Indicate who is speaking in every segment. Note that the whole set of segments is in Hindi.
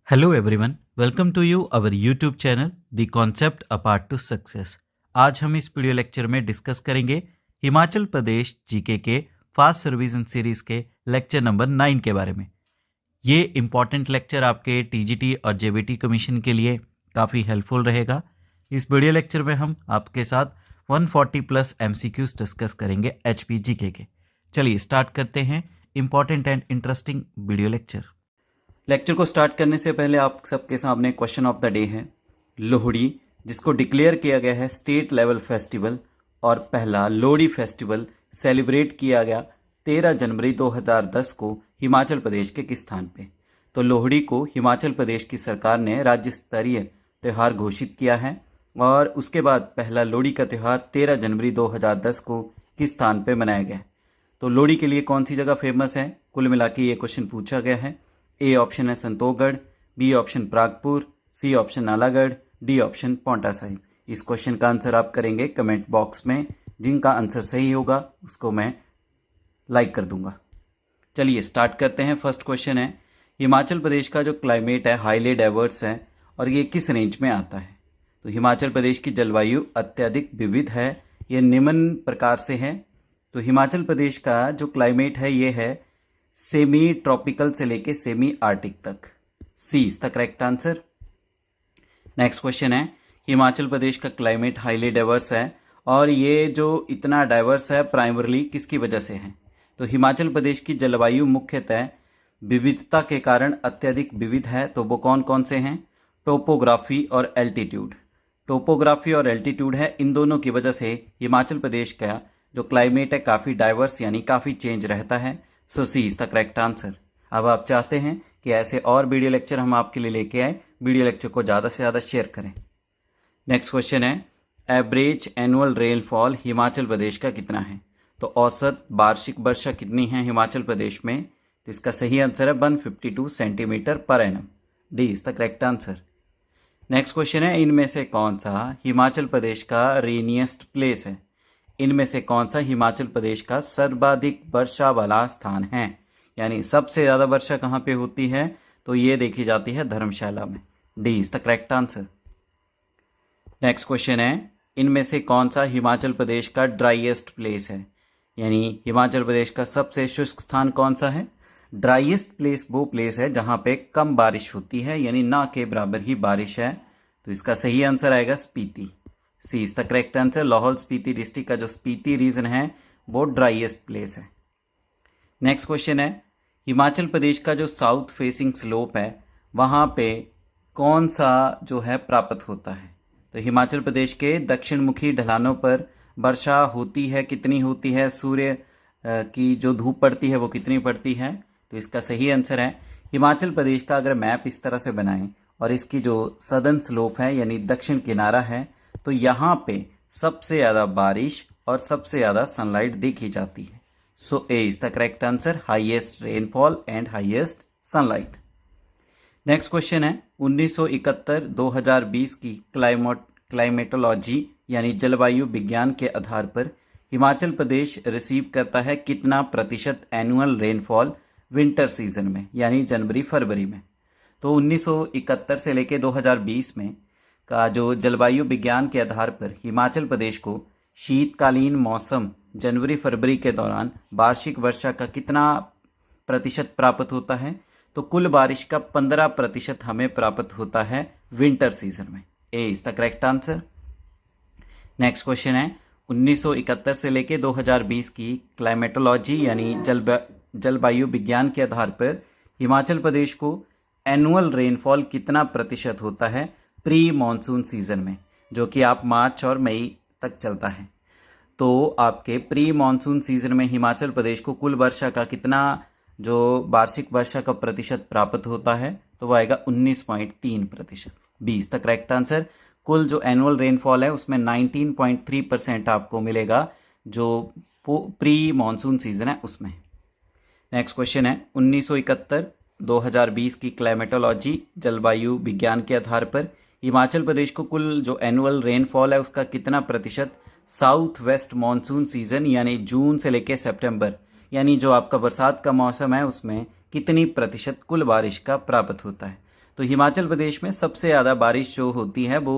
Speaker 1: Hello everyone, welcome to you our YouTube channel the concept a part to success. आज हम इस वीडियो लेक्चर में डिस्कस करेंगे हिमाचल प्रदेश जीके के फास्ट रिवीजन सीरीज के लेक्चर नंबर 9 के बारे में। ये इम्पॉर्टेंट लेक्चर आपके टीजीटी और जेबीटी कमीशन के लिए काफ़ी हेल्पफुल रहेगा। इस वीडियो लेक्चर में हम आपके साथ 140 प्लस एमसीक्यूज डिस्कस करेंगे एचपी जीके के। चलिए स्टार्ट करते हैं important and interesting video lecture. Lecture को स्टार्ट करने से पहले आप सबके सामने क्वेश्चन ऑफ द डे है। लोहड़ी, जिसको डिक्लेयर किया गया है स्टेट लेवल फेस्टिवल और पहला लोहड़ी फेस्टिवल सेलिब्रेट किया गया 13 जनवरी 2010 को हिमाचल प्रदेश के किस स्थान पे। तो लोहड़ी को हिमाचल प्रदेश की सरकार ने राज्य स्तरीय त्यौहार घोषित किया है और उसके बाद पहला लोहड़ी का त्यौहार 13 जनवरी 2010 को किस स्थान पे मनाया गया। तो लोहड़ी के लिए कौन सी जगह फेमस है, कुल मिला के ये क्वेश्चन पूछा गया है। ए ऑप्शन है Santokhgarh, B option Pragpur, C option Nalagarh, D option Paonta Sahib. इस क्वेश्चन का आंसर आप करेंगे कमेंट बॉक्स में। जिनका आंसर सही होगा उसको मैं लाइक कर दूंगा। चलिए स्टार्ट करते हैं। फर्स्ट क्वेश्चन है, हिमाचल प्रदेश का जो क्लाइमेट है हाईली डाइवर्स है और ये किस रेंज में आता है। तो हिमाचल प्रदेश की जलवायु अत्यधिक विविध है, ये निम्न प्रकार से है। तो हिमाचल प्रदेश का जो क्लाइमेट है ये है सेमी ट्रॉपिकल से लेके सेमी आर्टिक तक। C is the correct answer. Next question है, हिमाचल प्रदेश का क्लाइमेट हाईली डाइवर्स है और ये जो इतना डाइवर्स है प्राइमरली किसकी वजह से है। तो हिमाचल प्रदेश की जलवायु मुख्यतः विविधता के कारण अत्यधिक विविध है। तो वो कौन कौन से हैं, टोपोग्राफी और एल्टीट्यूड। टोपोग्राफी और एल्टीट्यूड है, इन दोनों की वजह से हिमाचल प्रदेश का जो क्लाइमेट है काफ़ी डाइवर्स यानी काफ़ी चेंज रहता है। So C is the correct answer. अब आप चाहते हैं कि ऐसे और वीडियो लेक्चर हम आपके लिए लेके आए, वीडियो लेक्चर को ज़्यादा से ज़्यादा शेयर करें। नेक्स्ट क्वेश्चन है, average annual rainfall Himachal Pradesh का कितना है। तो औसत वार्षिक वर्षा कितनी है हिमाचल प्रदेश में। तो इसका सही आंसर है 152 centimetre per annum. D is the correct answer. Next question है, इनमें से कौन सा हिमाचल प्रदेश का रेनिएस्ट प्लेस है। इनमें से कौन सा हिमाचल प्रदेश का सर्वाधिक वर्षा वाला स्थान है, यानी सबसे ज्यादा वर्षा कहां पे होती है। तो ये देखी जाती है धर्मशाला में। D is the correct answer. Next question है, इनमें से कौन सा हिमाचल प्रदेश का ड्राइएस्ट प्लेस है, यानी हिमाचल प्रदेश का सबसे शुष्क स्थान कौन सा है। ड्राइएस्ट प्लेस वो प्लेस है जहां पे कम बारिश होती है, यानी ना के बराबर ही बारिश है। तो इसका सही आंसर आएगा Spiti. C is the correct answer. Lahaul Spiti district का जो स्पीति रीजन है वो ड्राइएस्ट प्लेस है। नेक्स्ट क्वेश्चन है, हिमाचल प्रदेश का जो साउथ फेसिंग स्लोप है वहां पे कौन सा जो है प्राप्त होता है। तो हिमाचल प्रदेश के दक्षिण मुखी ढलानों पर वर्षा होती है, कितनी होती है, सूर्य की जो धूप पड़ती है वो कितनी पड़ती है। तो इसका सही आंसर है, हिमाचल प्रदेश का अगर मैप इस तरह से बनाएं और इसकी जो सदर्न स्लोप है यानी दक्षिण किनारा है तो यहाँ पे सबसे ज्यादा बारिश और सबसे ज्यादा सनलाइट देखी जाती है। So A is the correct answer, highest rainfall and highest sunlight. Next question है, 1971-2020 की क्लाइमेटोलॉजी यानी जलवायु विज्ञान के आधार पर हिमाचल प्रदेश रिसीव करता है कितना प्रतिशत एनुअल रेनफॉल विंटर सीजन में, यानी जनवरी फरवरी में। तो 1971 से लेकर 2020 में का जो जलवायु विज्ञान के आधार पर हिमाचल प्रदेश को शीतकालीन मौसम जनवरी फरवरी के दौरान वार्षिक वर्षा का कितना प्रतिशत प्राप्त होता है। तो कुल बारिश का 15% हमें प्राप्त होता है विंटर सीजन में। A is the correct answer. Next question है, 1971 से लेकर 2020 की क्लाइमेटोलॉजी यानी जलवायु विज्ञान के आधार पर हिमाचल प्रदेश को एनुअल रेनफॉल कितना प्रतिशत होता है प्री मॉनसून सीजन में, जो कि आप मार्च और मई तक चलता है। तो आपके प्री मॉनसून सीजन में हिमाचल प्रदेश को कुल वर्षा का कितना जो वार्षिक वर्षा का प्रतिशत प्राप्त होता है, तो वो आएगा 19.3%। B is the correct answer. कुल जो एनुअल रेनफॉल है उसमें 19.3% आपको मिलेगा जो प्री मॉनसून सीजन है उसमें। नेक्स्ट क्वेश्चन है, 1971-2020 की क्लाइमेटोलॉजी जलवायु विज्ञान के आधार पर हिमाचल प्रदेश को कुल जो एनुअल रेनफॉल है उसका कितना प्रतिशत साउथ वेस्ट मॉनसून सीजन यानी जून से लेकर सितंबर यानी जो आपका बरसात का मौसम है उसमें कितनी प्रतिशत कुल बारिश का प्राप्त होता है। तो तो हिमाचल प्रदेश में सबसे ज़्यादा बारिश जो होती है वो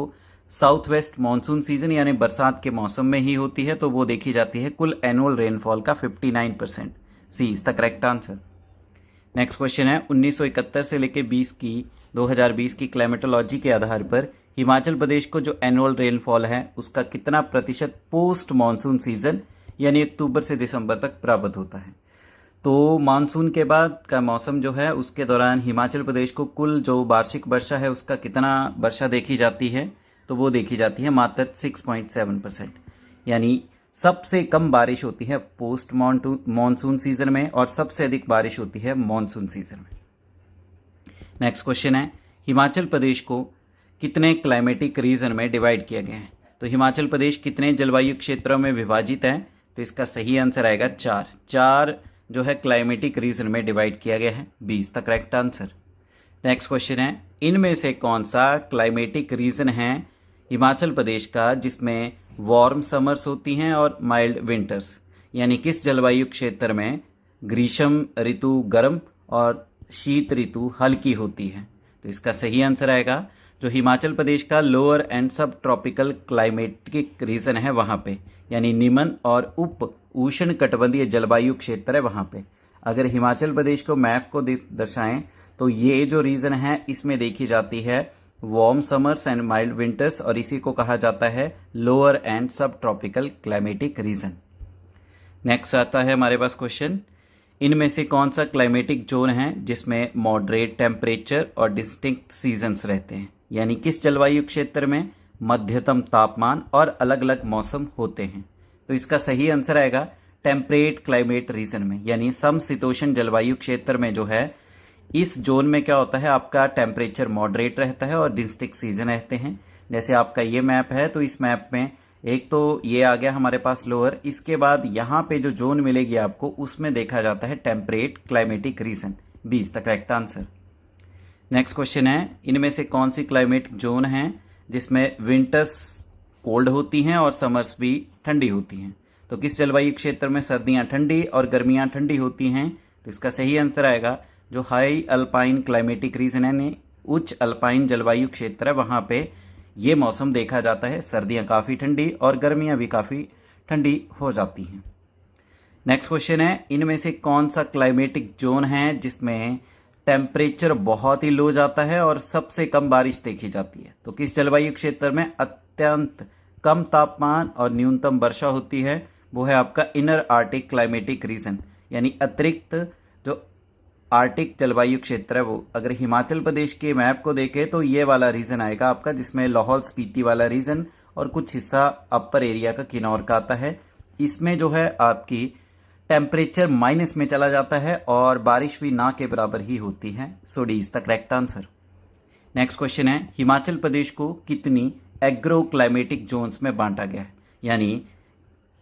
Speaker 1: साउथ वेस्ट मानसून सीजन यानी बरसात के मौसम में ही होती है, तो वो देखी जाती है कुल एनुअल रेनफॉल का 59%। C is the correct answer. Next question है 1971 से लेकर 2020 की क्लाइमेटोलॉजी के आधार पर हिमाचल प्रदेश को जो एनुअल रेनफॉल है उसका कितना प्रतिशत पोस्ट मानसून सीजन यानी अक्टूबर से दिसंबर तक प्राप्त होता है। तो मानसून के बाद का मौसम जो है उसके दौरान हिमाचल प्रदेश को कुल जो वार्षिक वर्षा है उसका कितना वर्षा देखी जाती है, तो वो देखी जाती है मात्र 6.7%, यानी सबसे कम बारिश होती है पोस्ट मानसून सीजन में और सबसे अधिक बारिश होती है मानसून सीजन में। नेक्स्ट क्वेश्चन है हिमाचल प्रदेश को कितने क्लाइमेटिक रीजन में डिवाइड किया गया है। तो हिमाचल प्रदेश कितने जलवायु क्षेत्रों में विभाजित है, तो इसका सही आंसर आएगा 4 जो है क्लाइमेटिक रीजन में डिवाइड किया गया है। 20 the correct answer. Next question है इनमें से कौन सा क्लाइमेटिक रीजन है हिमाचल प्रदेश का जिसमें वार्म समर्स होती हैं और माइल्ड विंटर्स, यानी किस जलवायु क्षेत्र में ग्रीष्म ऋतु गर्म और शीत ऋतु हल्की होती है। तो इसका सही आंसर आएगा जो हिमाचल प्रदेश का लोअर एंड सब ट्रॉपिकल क्लाइमेटिक रीजन है वहां पे, यानी निम्न और उप उष्ण कटिबंधीय जलवायु क्षेत्र है वहां पे। अगर हिमाचल प्रदेश को मैप को दर्शाएं तो ये जो रीजन है इसमें देखी जाती है warm summers and mild winters और इसी को कहा जाता है लोअर एंड सब ट्रॉपिकल क्लाइमेटिक रीजन। नेक्स्ट आता है हमारे पास क्वेश्चन इनमें से कौन सा क्लाइमेटिक जोन है जिसमें मॉडरेट टेम्परेचर और डिस्टिंक्ट सीजन्स रहते हैं, यानी किस जलवायु क्षेत्र में मध्यतम तापमान और अलग अलग मौसम होते हैं। तो इसका सही आंसर आएगा टेम्परेट क्लाइमेट रीजन में, यानी समशीतोष्ण जलवायु क्षेत्र में जो है इस जोन में क्या होता है आपका टेम्परेचर मॉडरेट रहता है और डिस्टिंक्ट सीजन रहते हैं। जैसे आपका ये मैप है तो इस मैप में एक तो ये आ गया हमारे पास लोअर, इसके बाद यहाँ पे जो जोन मिलेगी आपको उसमें देखा जाता है temperate climatic reason. 20 the correct answer. Next question है इनमें से कौन सी क्लाइमेटिक जोन है जिसमें विंटर्स कोल्ड होती हैं और समर्स भी ठंडी होती हैं। तो किस जलवायु क्षेत्र में सर्दियां ठंडी और गर्मियां ठंडी होती हैं, तो इसका सही आंसर आएगा जो हाई अल्पाइन क्लाइमेटिक रीजन है, उच्च अल्पाइन जलवायु क्षेत्र है वहां पे ये मौसम देखा जाता है, सर्दियां काफी ठंडी और गर्मियां भी काफी ठंडी हो जाती हैं। नेक्स्ट क्वेश्चन है इनमें से कौन सा क्लाइमेटिक जोन है जिसमें टेम्परेचर बहुत ही लो जाता है और सबसे कम बारिश देखी जाती है। तो किस जलवायु क्षेत्र में अत्यंत कम तापमान और न्यूनतम वर्षा होती है, वो है आपका इनर आर्टिक क्लाइमेटिक रीजन, यानी अतिरिक्त जो आर्टिक जलवायु क्षेत्र है वो। अगर हिमाचल प्रदेश के मैप को देखें तो ये वाला रीजन आएगा आपका जिसमें लाहौल स्पीति वाला रीजन और कुछ हिस्सा अपर एरिया का किन्नौर का आता है। इसमें जो है आपकी टेम्परेचर माइनस में चला जाता है और बारिश भी ना के बराबर ही होती है। So D is the correct answer. Next question है हिमाचल प्रदेश को कितनी एग्रो क्लाइमेटिक जोन्स में बांटा गया है, यानी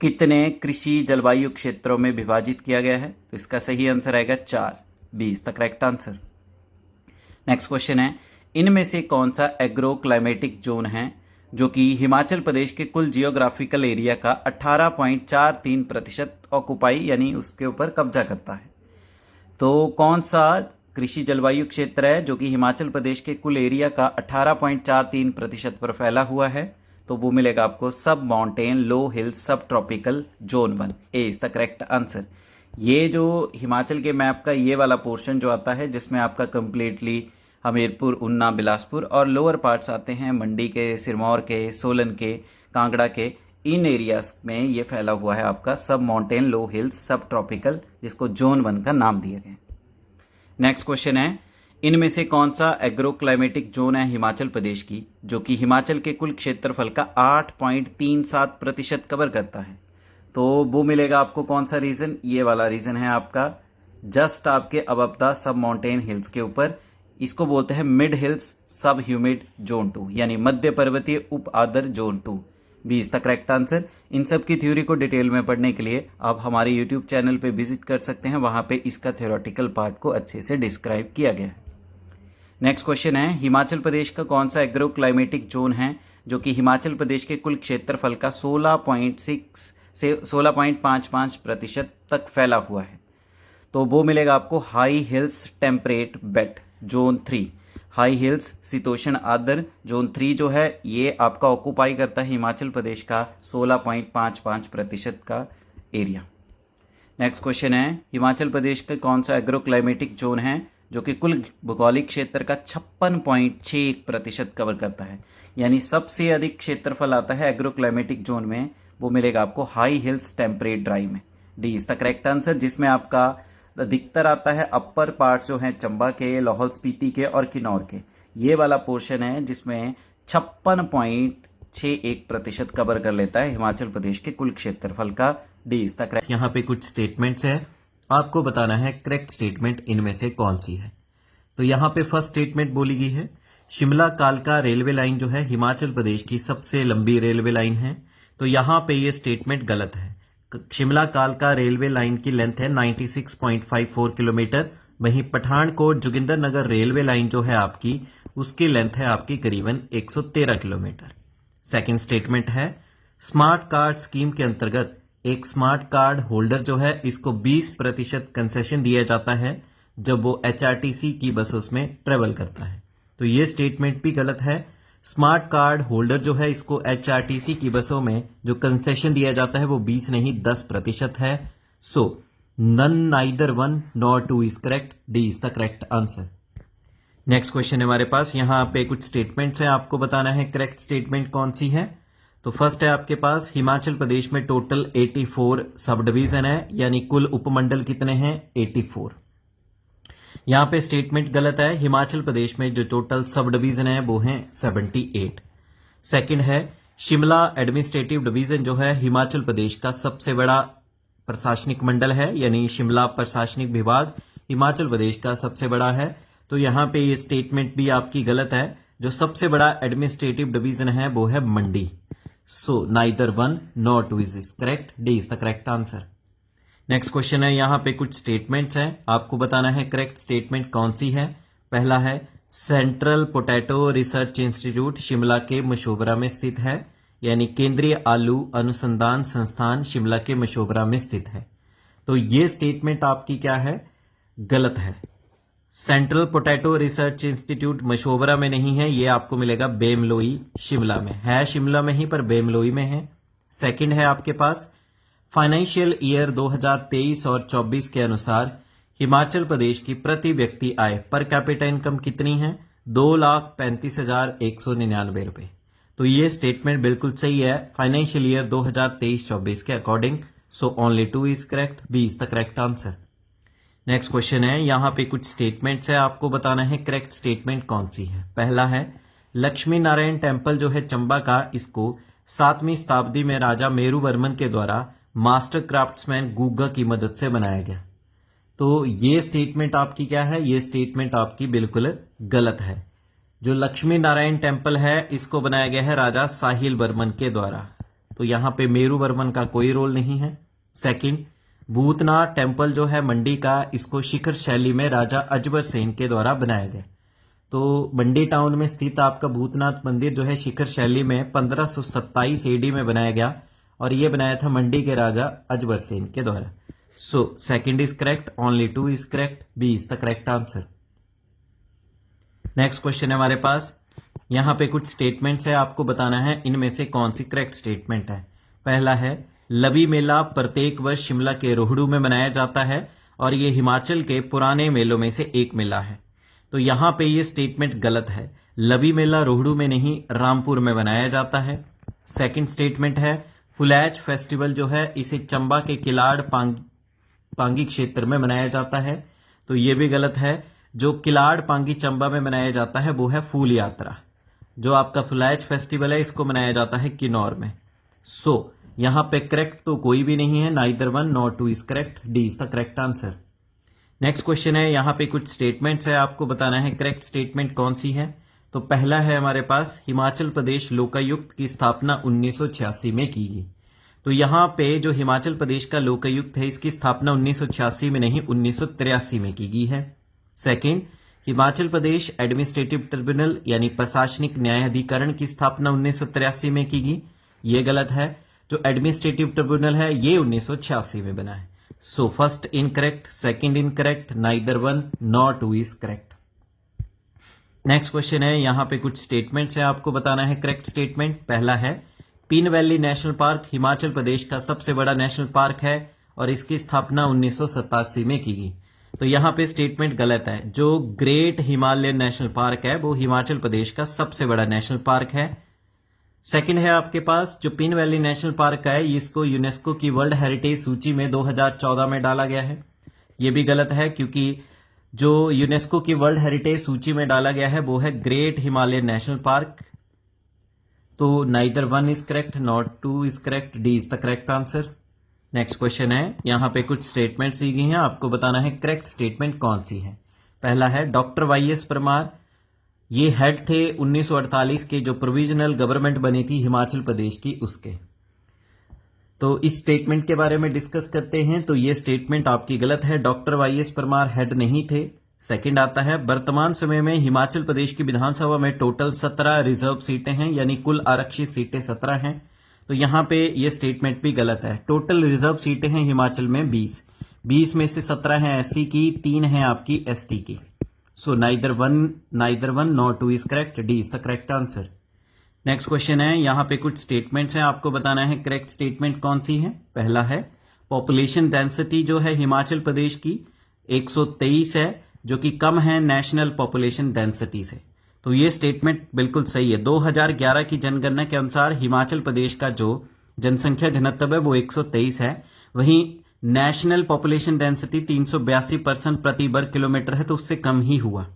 Speaker 1: कितने कृषि जलवायु क्षेत्रों में विभाजित किया गया है। तो इसका सही आंसर आएगा 4। 20 the correct answer. Next question है इनमें से कौन सा एग्रो क्लाइमेटिक जोन है जो कि हिमाचल प्रदेश के कुल जियोग्राफिकल एरिया का 18.43% ऑक्युपाई यानी उसके ऊपर कब्जा करता है। तो कौन सा कृषि जलवायु क्षेत्र है जो कि हिमाचल प्रदेश के कुल एरिया का 18.43% पर फैला हुआ है, तो वो मिलेगा आपको सब माउंटेन लो हिल्स सब tropical zone 1। A is the correct answer. ये जो हिमाचल के मैप का ये वाला पोर्शन जो आता है जिसमें आपका कंप्लीटली हमीरपुर ऊना बिलासपुर और लोअर पार्ट्स आते हैं मंडी के सिरमौर के सोलन के कांगड़ा के, इन एरियाज में ये फैला हुआ है आपका सब माउंटेन लो हिल्स सब ट्रॉपिकल जिसको जोन 1 का नाम दिया गया। नेक्स्ट क्वेश्चन है इनमें से कौन सा एग्रो क्लाइमेटिक जोन है हिमाचल प्रदेश की जो कि हिमाचल के कुल क्षेत्रफल का 8.37% कवर करता है। तो वो मिलेगा आपको कौन सा रीजन, ये वाला रीजन है आपका जस्ट आपके above the sub mountain hills के ऊपर। इसको बोलते हैं mid hills sub humid zone 2 यानी मध्य पर्वतीय उप आर्द्र जोन 2। 20 the correct answer. इन सब की थ्योरी को डिटेल में पढ़ने के लिए आप हमारे यूट्यूब चैनल पे विजिट कर सकते हैं, वहां पे इसका थ्योरेटिकल पार्ट को अच्छे से डिस्क्राइब किया गया है। नेक्स्ट क्वेश्चन है हिमाचल प्रदेश का कौन सा एग्रो क्लाइमेटिक जोन है जो कि हिमाचल प्रदेश के कुल क्षेत्रफल का 16.6 से 16.55% तक फैला हुआ है। तो वो मिलेगा आपको high heels temperate belt zone 3। High heels शीतोष्ण आर्द्र जोन 3 जो है ये आपका ऑक्यूपाई करता है हिमाचल प्रदेश का 16.55% का एरिया। नेक्स्ट क्वेश्चन है, हिमाचल प्रदेश का कौन सा एग्रो क्लाइमेटिक जोन है जो कि कुल भौगोलिक क्षेत्र का 56.61% कवर करता है, यानी सबसे अधिक क्षेत्रफल आता है एग्रो क्लाइमेटिक जोन में, वो मिलेगा आपको हाई हिल्स टेम्परेट ड्राई में। D is the correct answer, जिसमें आपका अधिकतर आता है अपर पार्ट जो है चंबा के, लाहौल स्पीति के और किन्नौर के, ये वाला पोर्शन है जिसमें 56.61% कवर कर लेता है हिमाचल प्रदेश के कुल क्षेत्रफल का। D is the correct.
Speaker 2: यहाँ पे कुछ स्टेटमेंट्स है, आपको बताना है करेक्ट स्टेटमेंट इनमें से कौन सी है। तो यहाँ पे फर्स्ट स्टेटमेंट बोली गई है, शिमला कालका रेलवे लाइन जो है हिमाचल प्रदेश की सबसे लंबी रेलवे लाइन है। तो यहाँ पे ये स्टेटमेंट गलत है। शिमला कालका रेलवे लाइन की लेंथ है 96.54 किलोमीटर। वहीं पठानकोट जोगिंदरनगर रेलवे लाइन जो है आपकी, उसकी लेंथ है आपकी करीबन 113 किलोमीटर। सेकंड स्टेटमेंट है, स्मार्ट कार्ड स्कीम के अंतर्गत एक स्मार्ट कार्ड होल्डर जो है इसको 20% कंसेशन दिया जाता है जब वो HRTC की बसों में ट्रेवल करता है। तो ये स्टेटमेंट भी गलत है। स्मार्ट कार्ड होल्डर जो है इसको HRTC की बसों में जो कंसेशन दिया जाता है वो 20 नहीं 10% है। So none neither one nor two is correct. D is the correct answer. Next question है हमारे पास, यहाँ पे कुछ स्टेटमेंट्स हैं, आपको बताना है करेक्ट स्टेटमेंट कौन सी है। तो फर्स्ट है आपके पास, हिमाचल प्रदेश में टोटल 84 सब डिवीजन है, यानी कुल उपमंडल कितने हैं 84। यहां पे स्टेटमेंट गलत है, हिमाचल प्रदेश में जो टोटल सब डिवीजन है वो हैं 78। सेकंड है, शिमला एडमिनिस्ट्रेटिव डिवीजन जो है हिमाचल प्रदेश का सबसे बड़ा प्रशासनिक मंडल है, यानी शिमला प्रशासनिक विभाग हिमाचल प्रदेश का सबसे बड़ा है। तो यहां पे ये स्टेटमेंट भी आपकी गलत है। जो सबसे बड़ा एडमिनिस्ट्रेटिव डिवीजन है वो है Mandi. So neither one nor two is correct. D is the correct answer. Next question है, यहां पे कुछ स्टेटमेंट्स हैं, आपको बताना है करेक्ट स्टेटमेंट कौन सी है। पहला है, central potato research institute Shimla के मशोबरा में स्थित है, यानी केंद्रीय आलू अनुसंधान संस्थान शिमला के मशोबरा में स्थित है। तो ये स्टेटमेंट आपकी क्या है, गलत है। Central potato research institute Mashobra में नहीं है, ये आपको मिलेगा बेमलोई शिमला में है, शिमला में ही पर बेमलोई में है। सेकंड है आपके पास, फाइनेंशियल ईयर 2023 और 24 के अनुसार हिमाचल प्रदेश की प्रति व्यक्ति आय पर कैपिटा इनकम कितनी है, 2,35,199 रुपए। तो ये स्टेटमेंट बिल्कुल सही है फाइनेंशियल ईयर 2023-24 के according. So only 2 is correct. B is the correct answer. Next question है, यहां पे कुछ स्टेटमेंट्स है, आपको बताना है करेक्ट स्टेटमेंट कौन सी है। पहला है, लक्ष्मी नारायण टेम्पल जो है चंबा का, इसको 7वीं शताब्दी में राजा मेरुवर्मन के द्वारा मास्टर क्राफ्ट्समैन गुग्गा की मदद से बनाया गया। तो ये स्टेटमेंट आपकी क्या है, ये स्टेटमेंट आपकी बिल्कुल गलत है। जो लक्ष्मी नारायण टेम्पल है इसको बनाया गया है राजा साहिल वर्मन के द्वारा, तो यहां पे मेरुवर्मन का कोई रोल नहीं है। सेकंड, भूतनाथ टेम्पल जो है मंडी का, इसको शिखर शैली में राजा अजबर सेन के द्वारा बनाया गया। तो मंडी टाउन में स्थित आपका भूतनाथ मंदिर जो है शिखर शैली में 1527 AD में बनाया गया, और यह बनाया था मंडी के राजा अजबर सेन के द्वारा। So second is correct, only 2 is correct. B is the correct answer. Next question है हमारे पास, यहां पे कुछ स्टेटमेंट्स है, आपको बताना है इनमें से कौन सी करेक्ट स्टेटमेंट है। पहला है, लवी मेला प्रत्येक वर्ष शिमला के रोहड़ू में मनाया जाता है और ये हिमाचल के पुराने मेलों में से एक मेला है। तो यहां पे ये स्टेटमेंट गलत है, लवी मेला रोहड़ू में नहीं रामपुर में मनाया जाता है। सेकंड स्टेटमेंट है, फुलैच फेस्टिवल जो है इसे चंबा के किलाड़ पांगी क्षेत्र में मनाया जाता है। तो ये भी गलत है, जो किलाड़ पांगी चंबा में मनाया जाता है वो है फूल यात्रा। जो आपका फुलैच फेस्टिवल है इसको मनाया जाता है किन्नौर में। सो यहां पे करेक्ट तो कोई भी नहीं है, neither one nor two is correct. D is the correct answer. Next question है, यहां पे कुछ स्टेटमेंट्स है, आपको बताना है करेक्ट स्टेटमेंट कौन सी है। तो पहला है हमारे पास, हिमाचल प्रदेश लोकायुक्त की स्थापना 1986 में की गई। तो यहां पे जो हिमाचल प्रदेश का लोकायुक्त है इसकी स्थापना 1986 में नहीं 1983 में की गई है। Second, Himachal Pradesh administrative tribunal यानी प्रशासनिक न्यायाधिकरण की स्थापना 1983 में की गई, ये गलत है। जो एडमिनिस्ट्रेटिव ट्रिब्यूनल है ये 1986 में बना है। So first incorrect, second incorrect, neither one nor two is correct. Next question है, यहाँ पे कुछ स्टेटमेंट्स है, आपको बताना है करेक्ट स्टेटमेंट। पहला है पीन valley national park Himachal Pradesh का सबसे बड़ा नेशनल पार्क है और इसकी स्थापना 1987 में की गई। तो यहाँ पे स्टेटमेंट गलत है। जो ग्रेट हिमालयन नेशनल पार्क है वो हिमाचल प्रदेश का सबसे बड़ा नेशनल पार्क है। सेकंड है आपके पास जो पिन वैली नेशनल पार्क है इसको यूनेस्को की वर्ल्ड हेरिटेज सूची में 2014 में डाला गया है। ये भी गलत है क्योंकि जो यूनेस्को की वर्ल्ड हेरिटेज सूची में डाला गया है वो है ग्रेट हिमालयन नेशनल पार्क। तो neither one is correct not to is correct, D is the correct answer. Next question है, यहाँ पे कुछ स्टेटमेंट दी गई हैं, आपको बताना है करेक्ट स्टेटमेंट कौन सी है। पहला है डॉक्टर वाई.एस. परमार, ये हेड थे 1948 के जो प्रोविजनल गवर्नमेंट बनी थी हिमाचल प्रदेश की उसके। तो इस स्टेटमेंट के बारे में डिस्कस करते हैं। तो ये स्टेटमेंट आपकी गलत है, डॉक्टर वाई.एस. परमार हेड नहीं थे। सेकंड आता है वर्तमान समय में हिमाचल प्रदेश की विधानसभा में टोटल 17 रिजर्व सीटें हैं, यानी कुल आरक्षित सीटें 17 हैं। तो यहाँ पे ये स्टेटमेंट भी गलत है। टोटल रिजर्व सीटें हैं हिमाचल में 20 में से 17 हैं एससी की, 3 हैं आपकी एसटी की। सो neither one not to is correct, D is the correct answer. Next question है, यहाँ पे कुछ स्टेटमेंट्स हैं, आपको बताना है करेक्ट स्टेटमेंट कौन सी है। पहला है पॉपुलेशन डेंसिटी जो है हिमाचल प्रदेश की 123 है, जो कि कम है नेशनल पॉपुलेशन डेंसिटी से। तो ये स्टेटमेंट बिल्कुल सही है। 2011 की जनगणना के अनुसार हिमाचल प्रदेश का जो जनसंख्या घनत्व है वो 123 है, वहीं नेशनल पॉपुलेशन डेंसिटी 382% प्रति वर्ग किलोमीटर है, तो उससे कम ही हुआ।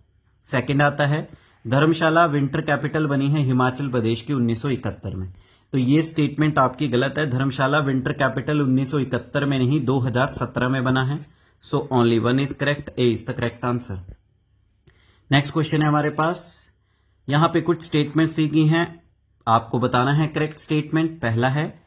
Speaker 2: सेकंड आता है धर्मशाला विंटर कैपिटल बनी है हिमाचल प्रदेश की 1971 में। तो ये स्टेटमेंट आपकी गलत है। धर्मशाला विंटर कैपिटल 1971 में नहीं 2017 में बना है। So only one is correct, A is the correct answer. Next question है हमारे पास, यहां पे कुछ स्टेटमेंट्स दी गई हैं, आपको बताना है करेक्ट स्टेटमेंट। पहला है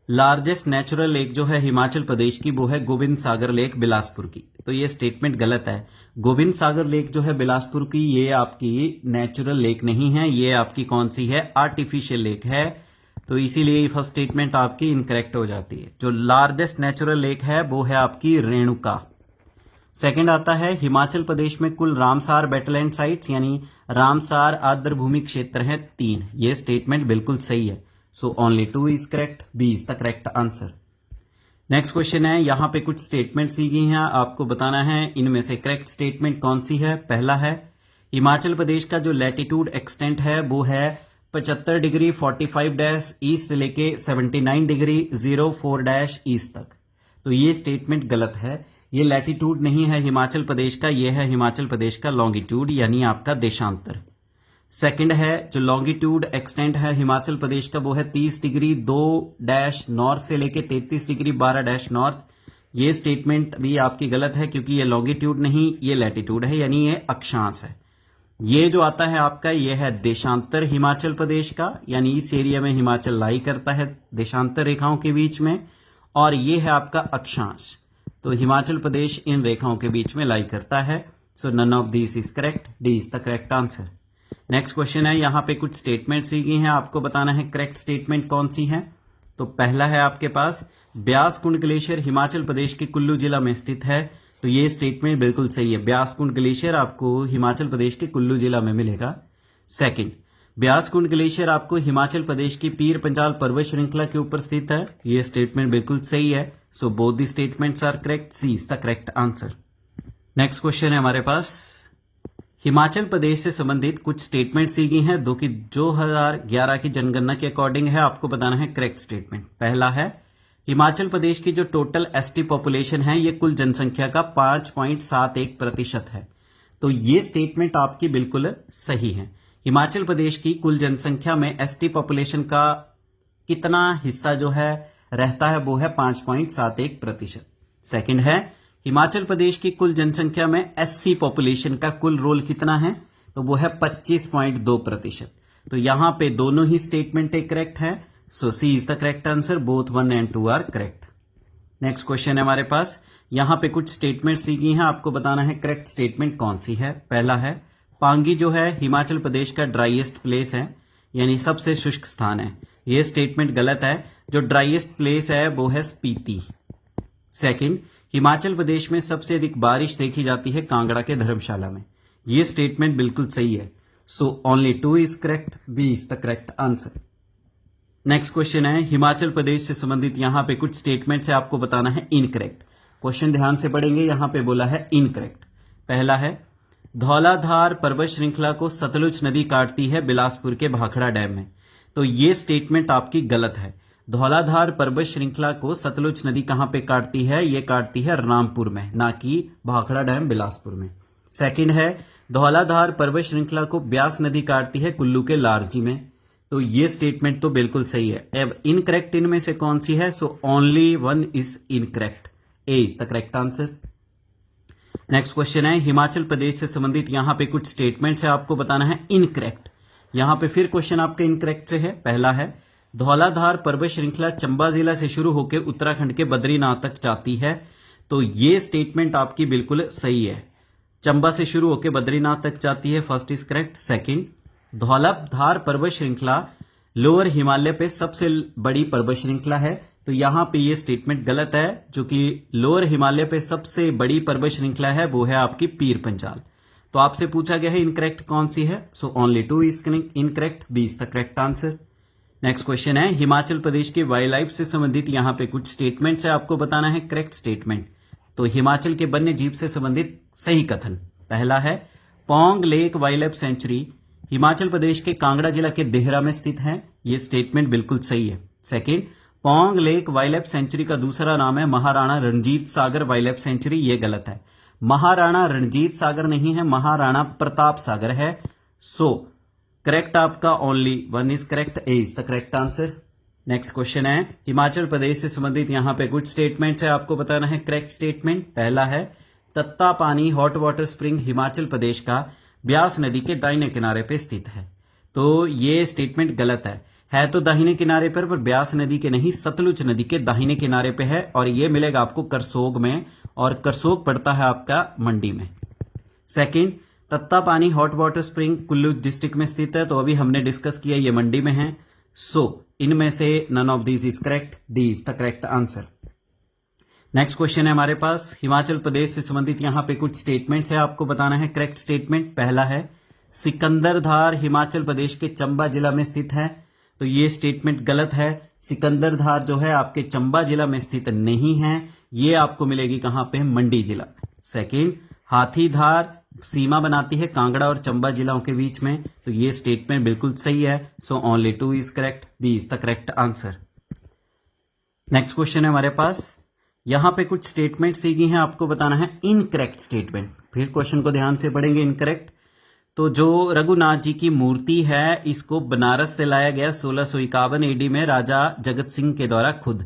Speaker 2: लार्जेस्ट नेचुरल लेक जो है हिमाचल प्रदेश की वो है गोविंद सागर लेक बिलासपुर की। तो ये स्टेटमेंट गलत है। गोविंद सागर लेक जो है बिलासपुर की ये आपकी नेचुरल लेक नहीं है, ये आपकी कौन सी है, आर्टिफिशियल लेक है। तो इसीलिए फर्स्ट स्टेटमेंट आपकी इनकरेक्ट हो जाती है। जो लार्जेस्ट नेचुरल लेक है वो है आपकी रेणुका। सेकंड आता है हिमाचल प्रदेश में कुल रामसार वेटलैंड साइट्स यानी रामसार आर्द्र भूमि क्षेत्र हैं 3। ये स्टेटमेंट बिल्कुल सही है। So only 2 is correct, B is the correct answer. Next question है, यहां पे कुछ स्टेटमेंट्स दी गई हैं, आपको बताना है इनमें से करेक्ट स्टेटमेंट कौन सी है। पहला है हिमाचल प्रदेश का जो लैटिट्यूड एक्सटेंट है वो है 75 डिग्री 45 ईस्ट से लेके 79 डिग्री 04 ईस्ट तक। तो ये स्टेटमेंट गलत है। ये लैटिट्यूड नहीं है हिमाचल प्रदेश का, ये है हिमाचल प्रदेश का लॉन्गिट्यूड यानी आपका देशांतर। सेकंड है जो लॉन्गिट्यूड एक्सटेंट है हिमाचल प्रदेश का वो है 30 डिग्री 2 नॉर्थ से लेके 33 डिग्री 12 नॉर्थ। ये स्टेटमेंट भी आपकी गलत है क्योंकि ये लॉन्गिट्यूड नहीं, ये लैटिट्यूड है यानी ये अक्षांश है। ये जो आता है आपका ये है देशांतर हिमाचल प्रदेश का, यानी इस एरिया में हिमाचल लाई करता है देशांतर रेखाओं के बीच में, और ये है आपका अक्षांश। तो हिमाचल प्रदेश इन रेखाओं के बीच में लाई करता है। So none of this is correct, D is the correct answer. Next question है, यहां पे कुछ स्टेटमेंट्स दी गई हैं, आपको बताना है करेक्ट स्टेटमेंट कौन सी है। तो पहला है आपके पास ब्यास कुंड ग्लेशियर हिमाचल प्रदेश के कुल्लू जिला में स्थित है। तो ये स्टेटमेंट बिल्कुल सही है। ब्यास कुंड ग्लेशियर आपको हिमाचल प्रदेश के कुल्लू जिला में मिलेगा। सेकंड, ब्यास कुंड ग्लेशियर आपको हिमाचल प्रदेश की पीर पंजाल पर्वत श्रृंखला के ऊपर स्थित है। ये स्टेटमेंट बिल्कुल सही है। So both the statements are correct, C is the correct answer. Next question है हमारे पास, हिमाचल प्रदेश से संबंधित कुछ स्टेटमेंट्स दी गई हैं जो कि 2011 की जनगणना के अकॉर्डिंग है, आपको बताना है करेक्ट स्टेटमेंट। पहला है हिमाचल प्रदेश की जो टोटल एसटी पॉपुलेशन है ये कुल जनसंख्या का 5.71% है। तो ये स्टेटमेंट आपकी बिल्कुल सही है। हिमाचल प्रदेश की कुल जनसंख्या में एसटी पॉपुलेशन का कितना हिस्सा जो है रहता है वो है 5.71%। सेकंड है हिमाचल प्रदेश की कुल जनसंख्या में एससी पॉपुलेशन का कुल रोल कितना है, तो वो है 25.2%। तो यहां पे दोनों ही स्टेटमेंट करेक्ट है। So C is the correct answer, both 1 and 2 are correct. Next question है हमारे पास, यहां पे कुछ स्टेटमेंट्स दी गई हैं, आपको बताना है करेक्ट स्टेटमेंट कौन सी है। पहला है पांगी जो है हिमाचल प्रदेश का ड्राइएस्ट प्लेस है, यानी सबसे शुष्क स्थान है। यह स्टेटमेंट गलत है। जो ड्राइएस्ट प्लेस है वो है स्पीति। सेकंड, हिमाचल प्रदेश में सबसे अधिक बारिश देखी जाती है कांगड़ा के धर्मशाला में। यह स्टेटमेंट बिल्कुल सही है। So only 2 is correct, B is the correct answer. Next question है हिमाचल प्रदेश से संबंधित यहां पे कुछ स्टेटमेंट है, आपको बताना है इनकरेक्ट। क्वेश्चन ध्यान से पढ़ेंगे, यहां पे बोला है इनकरेक्ट। पहला है धौलाधार पर्वत श्रृंखला को सतलुज नदी काटती है बिलासपुर के भाखड़ा डैम में। तो ये स्टेटमेंट आपकी गलत है। धौलाधार पर्वत श्रृंखला को सतलुज नदी कहां पे काटती है? ये काटती है रामपुर में, ना कि भाखड़ा डैम बिलासपुर में। सेकंड है धौलाधार पर्वत श्रृंखला को ब्यास नदी काटती है कुल्लू के लारजी में। तो ये स्टेटमेंट तो बिल्कुल सही है। अब इनकरेक्ट इनमें से कौन सी है? So only one is incorrect, A is the correct answer. Next question है हिमाचल प्रदेश से संबंधित यहां पे कुछ स्टेटमेंट्स है, आपको बताना है इनकरेक्ट। यहां पे फिर क्वेश्चन आपके इनकरेक्ट से है। पहला है धौलाधार पर्वत श्रृंखला चंबा जिला से शुरू होकर उत्तराखंड के बद्रीनाथ तक जाती है। तो ये स्टेटमेंट आपकी बिल्कुल सही है, चंबा से शुरू होकर बद्रीनाथ तक जाती है, first is correct. Second Dhauladhar पर्वत श्रृंखला लोअर हिमालय पे सबसे बड़ी पर्वत श्रृंखला है। तो यहां पे ये स्टेटमेंट गलत है, जो कि लोअर हिमालय पे सबसे बड़ी पर्वत श्रृंखला है वो है आपकी पीर पंजाल। तो आपसे पूछा गया है इनकरेक्ट कौन सी है? So only 2 is incorrect, B is the correct answer. Next question है हिमाचल प्रदेश के वाइल्ड लाइफ से संबंधित यहां पे कुछ स्टेटमेंट्स है, आपको बताना है करेक्ट स्टेटमेंट। तो हिमाचल के वन्य जीव से संबंधित सही कथन। पहला है Pong lake wild life sanctuary Himachal Pradesh के कांगड़ा जिला के देहरा में स्थित है। यह स्टेटमेंट बिल्कुल सही है। Second Pong lake wild life sanctuary का दूसरा नाम है महाराणा रणजीत सागर वाइल्ड लाइफ सेंचुरी। यह गलत है, महाराणा रणजीत सागर नहीं है, महाराणा प्रताप सागर है। सो करेक्ट आपका only 1 is correct, A is the correct answer. Next question है हिमाचल प्रदेश से संबंधित यहां पे कुछ स्टेटमेंट्स है, आपको बताना है करेक्ट स्टेटमेंट। पहला है Tattapani hot water spring Himachal Pradesh का ब्यास नदी के दाहिने किनारे पे स्थित है। तो ये स्टेटमेंट गलत है तो दाहिने किनारे पर ब्यास नदी के नहीं, सतलुज नदी के दाहिने किनारे पे है, और ये मिलेगा आपको करसोग में, और करसोग पड़ता है आपका मंडी में। Second Tattapani hot water spring Kullu district में स्थित है। तो अभी हमने डिस्कस किया ये मंडी में है। सो इनमें से none of this is correct, D is the correct answer. Next question है हमारे पास हिमाचल प्रदेश से संबंधित यहां पे कुछ स्टेटमेंट्स है, आपको बताना है करेक्ट स्टेटमेंट। पहला है सिकंदरधार हिमाचल प्रदेश के चंबा जिला में स्थित है। तो ये स्टेटमेंट गलत है, सिकंदरधार जो है आपके चंबा जिला में स्थित नहीं है, ये आपको मिलेगी कहां पे? मंडी जिला। सेकंड हाथीधार सीमा बनाती है कांगड़ा और चंबा जिलों के बीच में। तो ये स्टेटमेंट बिल्कुल सही है। So only 2 is correct, B is the correct answer. Next question है हमारे पास यहां पे कुछ स्टेटमेंट सीखी हैं, आपको बताना है इनकरेक्ट स्टेटमेंट। फिर क्वेश्चन को ध्यान से पढ़ेंगे। इनकरेक्ट तो जो रघुनाथ जी की मूर्ति है इसको बनारस से लाया गया 1651 एडी में राजा जगत सिंह के द्वारा खुद।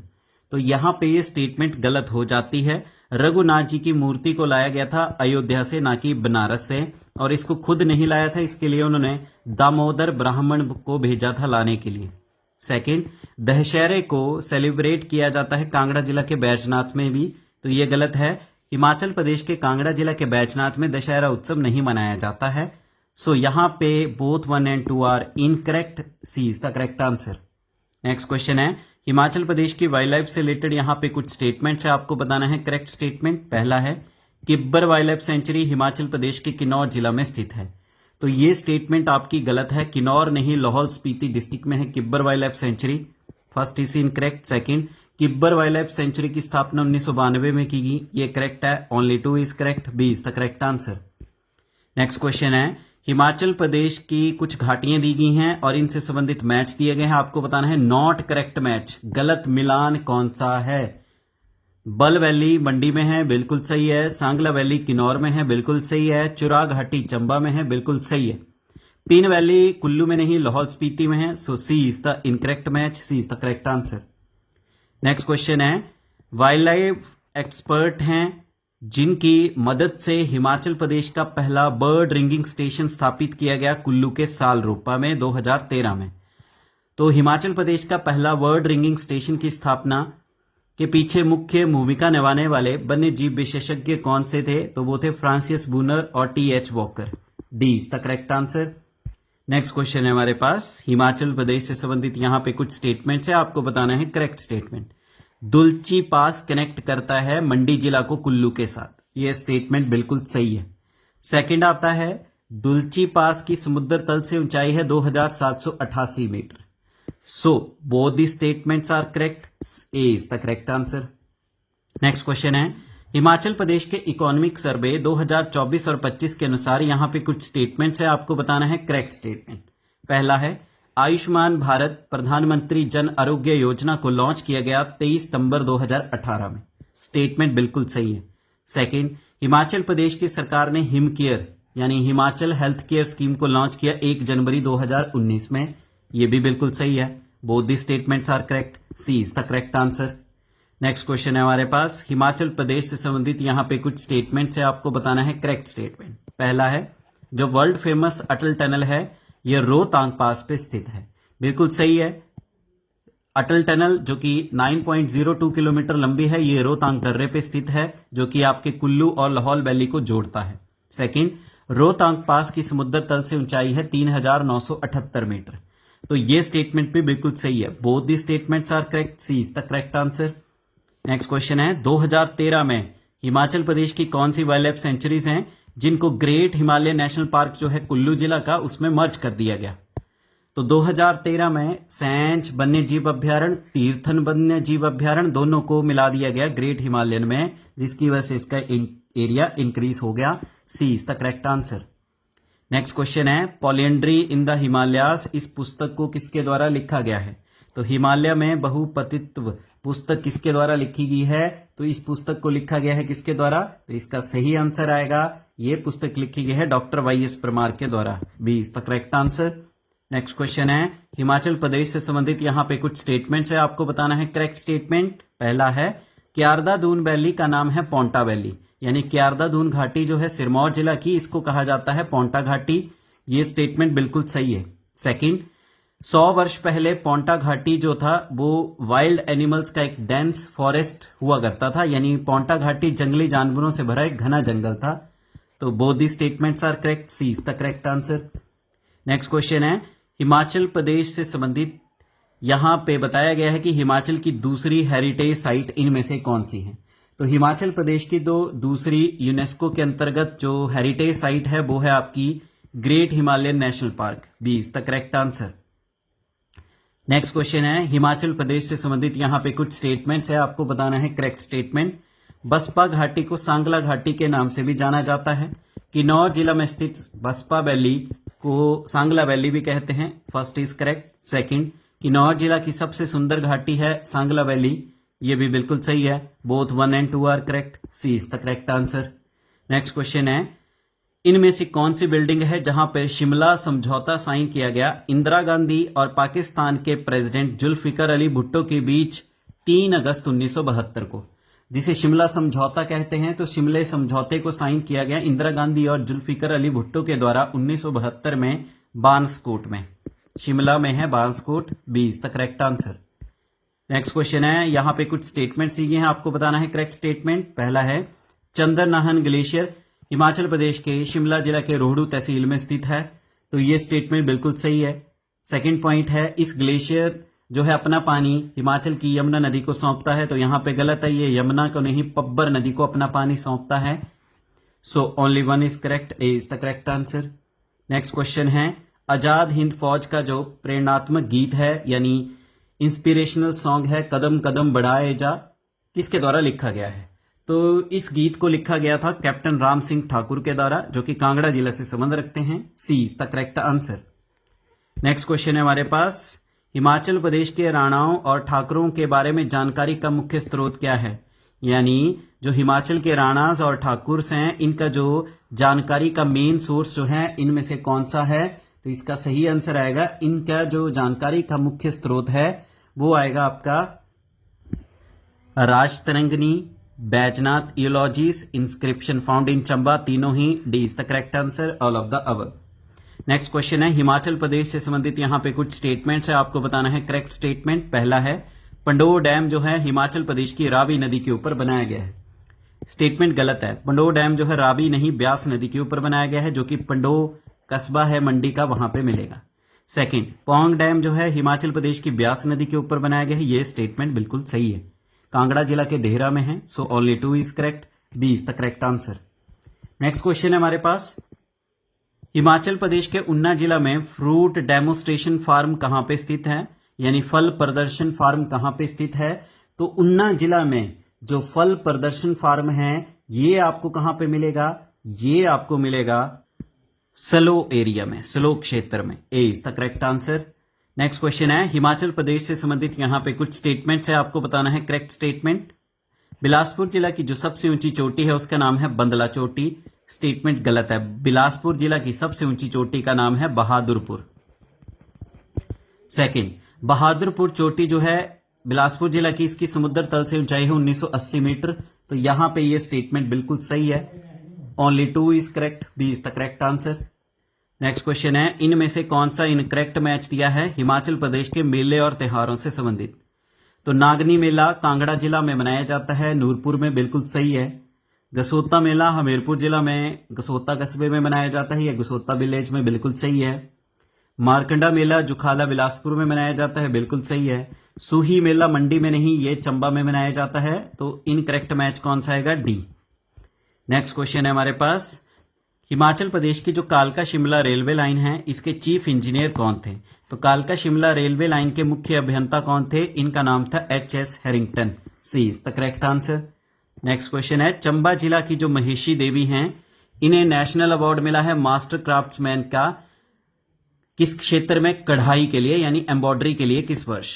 Speaker 2: तो यहां पे ये स्टेटमेंट गलत हो जाती है। रघुनाथ जी की मूर्ति को लाया गया था अयोध्या से, ना कि बनारस से, और इसको खुद नहीं लाया था, इसके लिए उन्होंने दामोदर ब्राह्मण को भेजा था लाने के लिए। सेकंड दशहरे को सेलिब्रेट किया जाता है कांगड़ा जिला के बैजनाथ में भी। तो ये गलत है, हिमाचल प्रदेश के कांगड़ा जिला के बैजनाथ में दशहरा उत्सव नहीं मनाया जाता है। सो यहां पे both 1 and 2 are incorrect, C is the correct answer. Next question है हिमाचल प्रदेश की वाइल्ड लाइफ से रिलेटेड यहां पे कुछ स्टेटमेंट्स है, आपको बताना है करेक्ट स्टेटमेंट। पहला है Kibber wild life sanctuary Himachal Pradesh के किन्नौर जिला में स्थित है। तो ये स्टेटमेंट आपकी गलत है, किन्नौर नहीं लाहौल स्पीति डिस्ट्रिक्ट में है Kibber wild life sanctuary, first is incorrect. Second Kibber wild life sanctuary की स्थापना 1992 में की गई, ये करेक्ट है, only 2 is correct, B is the correct answer. Next question है हिमाचल प्रदेश की कुछ घाटियां दी गई हैं और इनसे संबंधित मैच दिए गए हैं, आपको बताना है नॉट करेक्ट मैच, गलत मिलान कौन सा है। बल वैली मंडी में है, बिल्कुल सही है। सांगला वैली किन्नौर में है, बिल्कुल सही है। चुरा घाटी चंबा में है, बिल्कुल सही है। पिन वैली कुल्लू में नहीं लाहौल स्पीति में है। So C is the incorrect match, C is the correct answer. Next question है वाइल्ड लाइफ एक्सपर्ट हैं जिनकी मदद से हिमाचल प्रदेश का पहला बर्ड रिंगिंग स्टेशन स्थापित किया गया कुल्लू के सालरोपा में 2013 में। तो हिमाचल प्रदेश का पहला बर्ड रिंगिंग स्टेशन की स्थापना के पीछे मुख्य भूमिका निभाने वाले वन्य जीव विशेषज्ञ कौन से थे? तो वो थे फ्रांसिस बूनर और TH. Walker, D is the correct answer. Next question है हमारे पास हिमाचल प्रदेश से संबंधित यहां पे कुछ स्टेटमेंट्स है, आपको बताना है करेक्ट स्टेटमेंट। दुलची पास कनेक्ट करता है मंडी जिला को कुल्लू के साथ, यह स्टेटमेंट बिल्कुल सही है। सेकंड आता है दुलची पास की समुद्र तल से ऊंचाई है 2788 meter. So both the statements are correct, A is the correct answer. Next question है, हिमाचल प्रदेश के इकोनॉमिक सर्वे 2024 और 25 के अनुसार यहां पे कुछ स्टेटमेंट्स है, आपको बताना है करेक्ट स्टेटमेंट। पहला है, आयुष्मान भारत प्रधानमंत्री जन आरोग्य योजना को लॉन्च किया गया 23 सितंबर 2018 में, स्टेटमेंट बिल्कुल सही है। सेकंड, हिमाचल प्रदेश की सरकार ने हिम केयर यानी हिमाचल हेल्थ केयर स्कीम को लॉन्च किया 1 जनवरी 2019 में, ये भी बिल्कुल सही है। Both the statements are correct, C is the correct answer. Next question है हमारे पास, हिमाचल प्रदेश से संबंधित यहां पे कुछ स्टेटमेंट्स है, आपको बताना है करेक्ट स्टेटमेंट। पहला है, जो वर्ल्ड फेमस अटल टनल है यह रोहतांग पास पे स्थित है, बिल्कुल सही है। अटल टनल जो कि 9.02 किलोमीटर लंबी है, ये रोहतांग दर्रे पे स्थित है जो कि आपके कुल्लू और लाहौल वैली को जोड़ता है। सेकंड, रोहतांग पास की समुद्र तल से ऊंचाई है 3978 मीटर, तो ये स्टेटमेंट भी बिल्कुल सही है। Both the statements are correct, C is the correct answer. Next question है, 2013 में हिमाचल प्रदेश की कौन सी वाइल्ड लाइफ सेंचुरीज हैं जिनको ग्रेट हिमालय नेशनल पार्क जो है कुल्लू जिला का, उसमें मर्ज कर दिया गया। तो 2013 में सैंज वन्य जीव अभ्यारण्य, तीर्थन वन्य जीव अभ्यारण्य दोनों को मिला दिया गया ग्रेट हिमालयन में, जिसकी वजह से इसका एरिया इंक्रीज हो गया। C is the correct answer. Next question है, पॉलिएंड्री इन द हिमालयास इस पुस्तक को किसके द्वारा लिखा गया है? तो हिमालय में बहुपतित्व पुस्तक किसके द्वारा लिखी गई है? तो इस पुस्तक को लिखा गया है किसके द्वारा? तो इसका सही आंसर आएगा, ये पुस्तक लिखी गई है डॉक्टर वाई.एस. परमार के द्वारा, B is the correct answer. Next question है, हिमाचल प्रदेश से संबंधित यहाँ पे कुछ स्टेटमेंट्स है, आपको बताना है करेक्ट स्टेटमेंट। पहला है, क्यारदा दून वैली का नाम है पोंटा वैली, यानी क्यारदा दून घाटी जो है सिरमौर जिला की, इसको कहा जाता है पोंटा घाटी, ये स्टेटमेंट बिल्कुल सही है। सेकंड, 100 वर्ष पहले पोंटा घाटी जो था वो वाइल्ड एनिमल्स का एक डेंस फॉरेस्ट हुआ करता था, यानी पोंटा घाटी जंगली जानवरों से भरा एक घना जंगल था। तो both the statements are correct, C is the correct answer. Next question है, हिमाचल प्रदेश से संबंधित यहां पे बताया गया है कि हिमाचल की दूसरी हेरिटेज साइट इनमें से कौन सी है? तो हिमाचल प्रदेश की दूसरी यूनेस्को के अंतर्गत जो हेरिटेज साइट है वो है आपकी Great Himalayan National Park, B is the correct answer. Next question है, हिमाचल प्रदेश से संबंधित यहां पे कुछ स्टेटमेंट्स है, आपको बताना है करेक्ट स्टेटमेंट। बसपा घाटी को सांगला घाटी के नाम से भी जाना जाता है। किन्नौर जिला में स्थित बसपा वैली को सांगला वैली भी कहते हैं, first is correct. Second, Kinnaur जिला की सबसे सुंदर घाटी है सांगला वैली, ये भी बिल्कुल सही है। Both 1 and 2 are correct, C is the correct answer. Next question है, इनमें से कौन सी बिल्डिंग है जहां पर शिमला समझौता साइन किया गया इंदिरा गांधी और पाकिस्तान के प्रेसिडेंट जुल्फिकर अली भुट्टो के बीच 3 अगस्त 1972 को, जिसे शिमला समझौता कहते हैं। तो शिमले समझौते को साइन किया गया इंदिरा गांधी और जुल्फिकर अली भुट्टो के द्वारा 1972 में बार्नसकोट में, शिमला में है Barnaskot, B is the correct answer. Next question है, यहां पे कुछ स्टेटमेंट सीखे हैं, आपको बताना है करेक्ट स्टेटमेंट। पहला है, चंद्रनाहन ग्लेशियर हिमाचल प्रदेश के शिमला जिला के रोहडू तहसील में स्थित है, तो ये स्टेटमेंट बिल्कुल सही है। सेकंड पॉइंट है, इस ग्लेशियर जो है अपना पानी हिमाचल की यमुना नदी को सौंपता है, तो यहां पे गलत है, ये यमुना को नहीं पब्बर नदी को अपना पानी सौंपता है। So only 1 is correct, A is the correct answer. Next question है, आजाद हिंद फौज का जो प्रेरणात्मक गीत है यानी इंस्पिरेशनल सॉन्ग है कदम कदम बढ़ाए जा, किसके द्वारा लिखा गया है? तो इस गीत को लिखा गया था कैप्टन राम सिंह ठाकुर के द्वारा, जो कि कांगड़ा जिला से संबंध रखते हैं, C is the correct answer. Next question है हमारे पास, हिमाचल प्रदेश के राणाओं और ठाकुरों के बारे में जानकारी का मुख्य स्रोत क्या है? यानी जो हिमाचल के राणास और ठाकुर हैं, इनका जो जानकारी का मेन सोर्स जो है इनमें से कौन सा है? तो इसका सही आंसर आएगा, इनका जो जानकारी का मुख्य स्रोत है वो आएगा आपका Rajatarangini, Baijnath eulogies, inscription found in Chamba, तीनों ही, D is the correct answer, all of the above. Next question है, हिमाचल प्रदेश से संबंधित यहां पे कुछ स्टेटमेंट्स है, आपको बताना है करेक्ट स्टेटमेंट। पहला है, पंडोह डैम जो है हिमाचल प्रदेश की रावी नदी के ऊपर बनाया गया है, स्टेटमेंट गलत है। पंडोह डैम जो है रावी नहीं ब्यास नदी के ऊपर बनाया गया है, जो कि पंडोह कस्बा है मंडी का, वहां पे मिलेगा। सेकंड, पौंग डैम जो है हिमाचल प्रदेश की ब्यास नदी के ऊपर बनाया गया है, ये स्टेटमेंट बिल्कुल सही है, कांगड़ा जिला के देहरा में है। So only 2 is correct, B is the correct answer. Next question है हमारे पास, हिमाचल प्रदेश के उन्ना जिला में फ्रूट डेमोस्ट्रेशन फार्म कहाँ पे स्थित है, यानी फल प्रदर्शन फार्म कहाँ पे स्थित है? तो उन्ना जिला में जो फल प्रदर्शन फार्म है ये आपको कहाँ पे मिलेगा? ये आपको मिलेगा सलो एरिया में, सलो क्षेत्र में। A is the correct answer. Next question है, हिमाचल प्रदेश से संबंधित यहाँ पे कुछ स्टेटमेंट्स है, आपको बताना है करेक्ट स्टेटमेंट। बिलासपुर जिला की जो सबसे ऊंची चोटी है उसका नाम है बंदला चोटी। स्टेटमेंट गलत है। बिलासपुर जिला की सबसे ऊंची चोटी का नाम है बहादुरपुर। सेकंड, बहादुरपुर चोटी जो है बिलासपुर जिला की, इसकी समुद्र तल से ऊंचाई है 1980 मीटर। तो यहां पे ये स्टेटमेंट बिल्कुल सही है। Only 2 is correct, B is the correct answer. Next question है, इनमें से कौन सा इनकरेक्ट मैच दिया है हिमाचल प्रदेश के मेले और त्योहारों से संबंधित? तो नागनी मेला कांगड़ा जिला में मनाया जाता है, नूरपुर में, बिल्कुल सही है। गसोता मेला हमीरपुर जिला में गसोता कस्बे में मनाया जाता है, या गसोता विलेज में, बिल्कुल सही है। मारकंडा मेला जुखाला बिलासपुर में मनाया जाता है, बिल्कुल सही है। सूही मेला मंडी में नहीं, ये चंबा में मनाया जाता है। तो इनकरेक्ट मैच कौन सा आएगा? डी। नेक्स्ट क्वेश्चन है हमारे पास, हिमाचल प्रदेश की जो कालका शिमला रेलवे लाइन है इसके चीफ इंजीनियर कौन थे? तो कालका शिमला रेलवे लाइन के मुख्य अभियंता कौन थे? इनका नाम था H S. Harrington. C is the correct answer. Next question है, चंबा जिला की जो महेशी देवी हैं इन्हें नेशनल अवार्ड मिला है मास्टर क्राफ्ट्समैन का, किस क्षेत्र में? कढ़ाई के लिए, यानी एम्ब्रॉयडरी के लिए। किस वर्ष?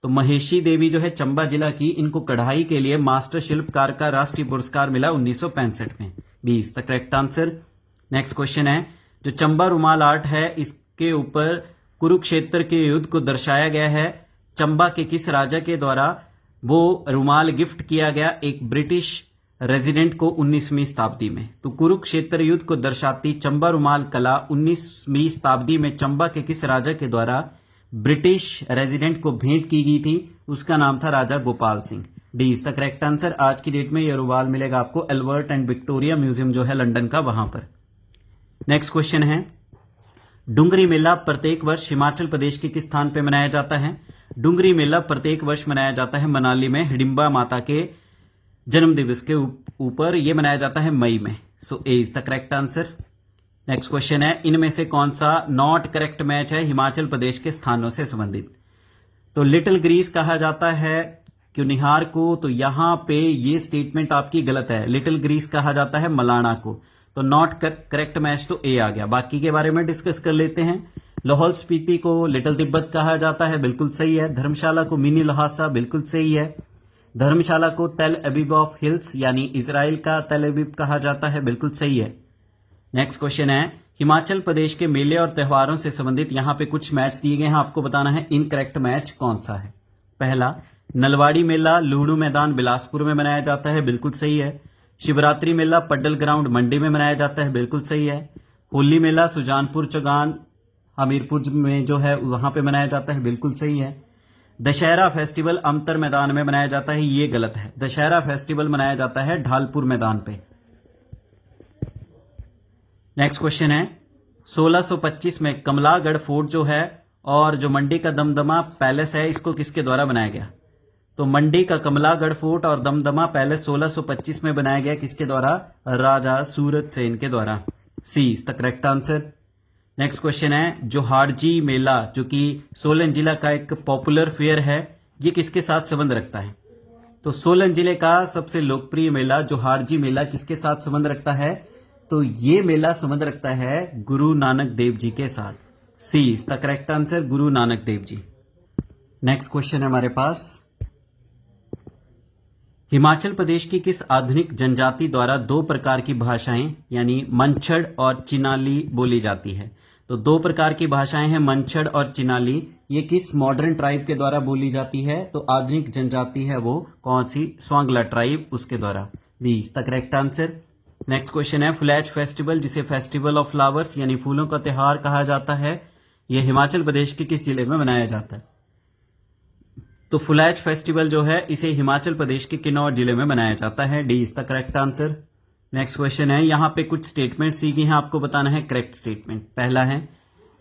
Speaker 2: तो महेशी देवी जो है चंबा जिला की, इनको कढ़ाई के लिए मास्टर शिल्पकार का राष्ट्रीय पुरस्कार मिला 1965 में। B is the correct answer. Next question है, जो चंबा रुमाल आर्ट है इसके ऊपर कुरुक्षेत्र के युद्ध को दर्शाया गया है। चंबा के किस राजा के द्वारा वो रुमाल गिफ्ट किया गया एक ब्रिटिश रेजिडेंट को 19वीं शताब्दी में? तो कुरुक्षेत्र युद्ध को दर्शाती चंबा रुमाल कला 19वीं शताब्दी में चंबा के किस राजा के द्वारा ब्रिटिश रेजिडेंट को भेंट की गई थी? उसका नाम था Raja Gopal Singh. D is the correct answer. आज की डेट में यह रुमाल मिलेगा आपको एल्बर्ट एंड विक्टोरिया म्यूजियम जो है लंदन का, वहां पर। नेक्स्ट क्वेश्चन है, डुंगरी मेला प्रत्येक वर्ष हिमाचल प्रदेश के किस स्थान पर मनाया जाता है? डुंगरी मेला प्रत्येक वर्ष मनाया जाता है मनाली में, हिडिंबा माता के जन्म दिवस के ऊपर यह मनाया जाता है मई में। So A is the correct answer. Next question है, इनमें से कौन सा नॉट करेक्ट मैच है हिमाचल प्रदेश के स्थानों से संबंधित? तो लिटिल ग्रीस कहा जाता है क्यूनिहार को, तो यहां पे ये स्टेटमेंट आपकी गलत है। लिटिल ग्रीस कहा जाता है मलाना को। तो नॉट करेक्ट मैच तो ए आ गया। बाकी के बारे में डिस्कस कर लेते हैं। लाहौल स्पीति को लिटिल तिब्बत कहा जाता है, बिल्कुल सही है। धर्मशाला को मिनी लहासा, बिल्कुल सही है। धर्मशाला को तेल अबीब ऑफ हिल्स यानी इजराइल का तेल अबीब कहा जाता है, बिल्कुल सही है। नेक्स्ट क्वेश्चन है, हिमाचल प्रदेश के मेले और त्योहारों से संबंधित यहां पे कुछ मैच दिए गए हैं, आपको बताना है इनकरेक्ट मैच कौन सा है। पहला, नलवाड़ी मेला लुहणु मैदान बिलासपुर में मनाया जाता है, बिल्कुल सही है। शिवरात्रि मेला पड्डल ग्राउंड मंडी में मनाया जाता है, बिल्कुल सही है। होली मेला सुजानपुर चौगान हमीरपुर में जो है वहां पे मनाया जाता है, बिल्कुल सही है। दशहरा फेस्टिवल अमतर मैदान में मनाया जाता है, ये गलत है। दशहरा फेस्टिवल मनाया जाता है ढालपुर मैदान पे। नेक्स्ट क्वेश्चन है, 1625 में कमलागढ़ फोर्ट जो है और जो मंडी का दमदमा पैलेस है इसको किसके द्वारा बनाया गया? तो मंडी का कमलागढ़ फोर्ट और दमदमा पैलेस 1625 में बनाया गया, किसके द्वारा? राजा सूरज सेन के द्वारा। C is the correct answer. Next question है, जो हाड़जी मेला जो कि सोलन जिला का एक पॉपुलर फेयर है, ये किसके साथ संबंध रखता है? तो सोलन जिले का सबसे लोकप्रिय मेला जो हाड़जी मेला किसके साथ संबंध रखता है? तो ये मेला संबंध रखता है गुरु नानक देव जी के साथ। सी is the correct answer, Guru Nanak Dev ji. Next question है हमारे पास, हिमाचल प्रदेश की किस आधुनिक जनजाति द्वारा 2 प्रकार की भाषाएं यानी मंछड़ और चिनाली बोली जाती है? तो 2 प्रकार की भाषाएं हैं मंछड़ और चिनाली, ये किस मॉडर्न ट्राइब के द्वारा बोली जाती है? तो आधुनिक जनजाति है वो कौन सी? स्वांगला ट्राइब, उसके द्वारा। B is the correct answer. Next question है, फ्लैश फेस्टिवल जिसे फेस्टिवल ऑफ फ्लावर्स यानी फूलों का त्योहार कहा जाता है, यह हिमाचल प्रदेश के किस जिले में मनाया जाता है? तो फ्लैश फेस्टिवल जो है इसे हिमाचल प्रदेश के किन्नौर जिले में मनाया जाता है। D is the correct answer. Next question है, यहां पे कुछ स्टेटमेंट सीखी हैं, आपको बताना है करेक्ट स्टेटमेंट। पहला है,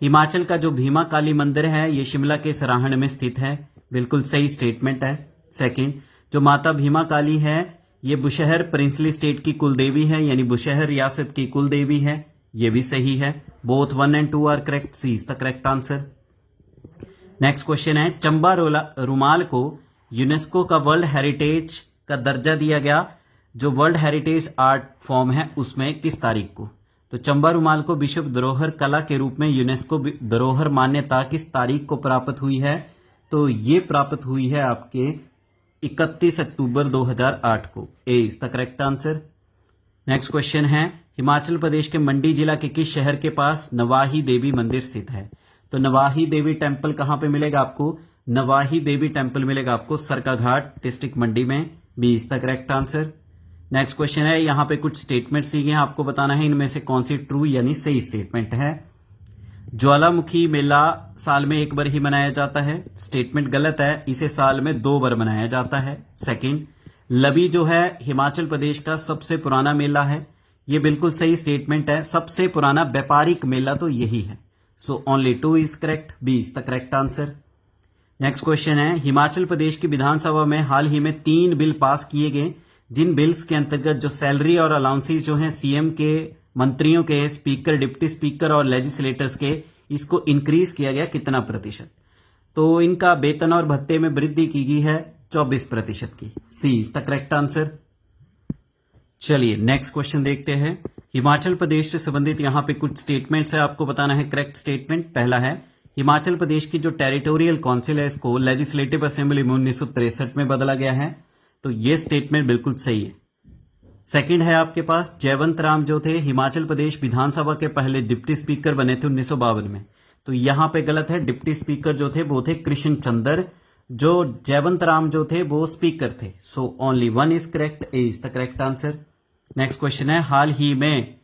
Speaker 2: हिमाचल का जो भीमा काली मंदिर है ये शिमला के सराहण में स्थित है, बिल्कुल सही स्टेटमेंट है। सेकंड, जो माता भीमा काली है ये बुशहर प्रिंसली स्टेट की कुल देवी है यानी बुशहर रियासत की कुल देवी है, ये भी सही है, both 1 and 2 are correct, C is the correct answer. Next question है, चंबा रुमाल को यूनेस्को का वर्ल्ड हेरिटेज का दर्जा दिया गया, जो वर्ल्ड हेरिटेज आर्ट फॉर्म है उसमें किस तारीख को? तो चंबा रुमाल को विश्व धरोहर कला के रूप में यूनेस्को धरोहर मान्यता किस तारीख को प्राप्त हुई है? तो ये प्राप्त हुई है आपके 31 अक्टूबर 2008 को, A is the correct answer. Next question है, हिमाचल प्रदेश के मंडी जिला के किस शहर के पास नवाही देवी मंदिर स्थित है? तो नवाही देवी टेम्पल कहां पे मिलेगा आपको? नवाही देवी टेम्पल मिलेगा आपको सरकाघाट डिस्ट्रिक्ट मंडी में, B is the correct answer. Next question है, यहां पे कुछ स्टेटमेंट सीखे हैं, आपको बताना है इनमें से कौन सी ट्रू यानी सही स्टेटमेंट है। ज्वालामुखी मेला साल में एक बार ही मनाया जाता है, स्टेटमेंट गलत है, इसे साल में 2 बार मनाया जाता है। सेकंड, लवी जो है हिमाचल प्रदेश का सबसे पुराना मेला है, ये बिल्कुल सही स्टेटमेंट है, सबसे पुराना व्यापारिक मेला तो यही है, so only 2 is correct, B is the correct answer. Next question है, हिमाचल प्रदेश की विधानसभा में हाल ही में 3 बिल पास किए गए, जिन बिल्स के अंतर्गत जो सैलरी और अलाउंसेस जो हैं सीएम के, मंत्रियों के, स्पीकर, डिप्टी स्पीकर और लेजिस्लेटर्स के, इसको इंक्रीज किया गया कितना प्रतिशत? तो इनका वेतन और भत्ते में वृद्धि की गई है 24% की, सी इज द करेक्ट आंसर। चलिए नेक्स्ट क्वेश्चन देखते हैं, हिमाचल प्रदेश से संबंधित यहां पे कुछ स्टेटमेंट्स है, आपको बताना है करेक्ट स्टेटमेंट। पहला है, हिमाचल प्रदेश की जो टेरिटोरियल काउंसिल है इसको लेजिस्लेटिव असेंबली में 1963 में बदला गया है, तो ये स्टेटमेंट बिल्कुल सही है। सेकंड है आपके पास, जयवंत राम जो थे हिमाचल प्रदेश विधानसभा के पहले डिप्टी स्पीकर बने थे 1952 में, तो यहां पे गलत है, डिप्टी स्पीकर जो थे वो थे कृष्ण चंद्र, जो जयवंत राम जो थे वो स्पीकर थे, so only 1 is correct, A is the correct answer. Next question है, हाल ही में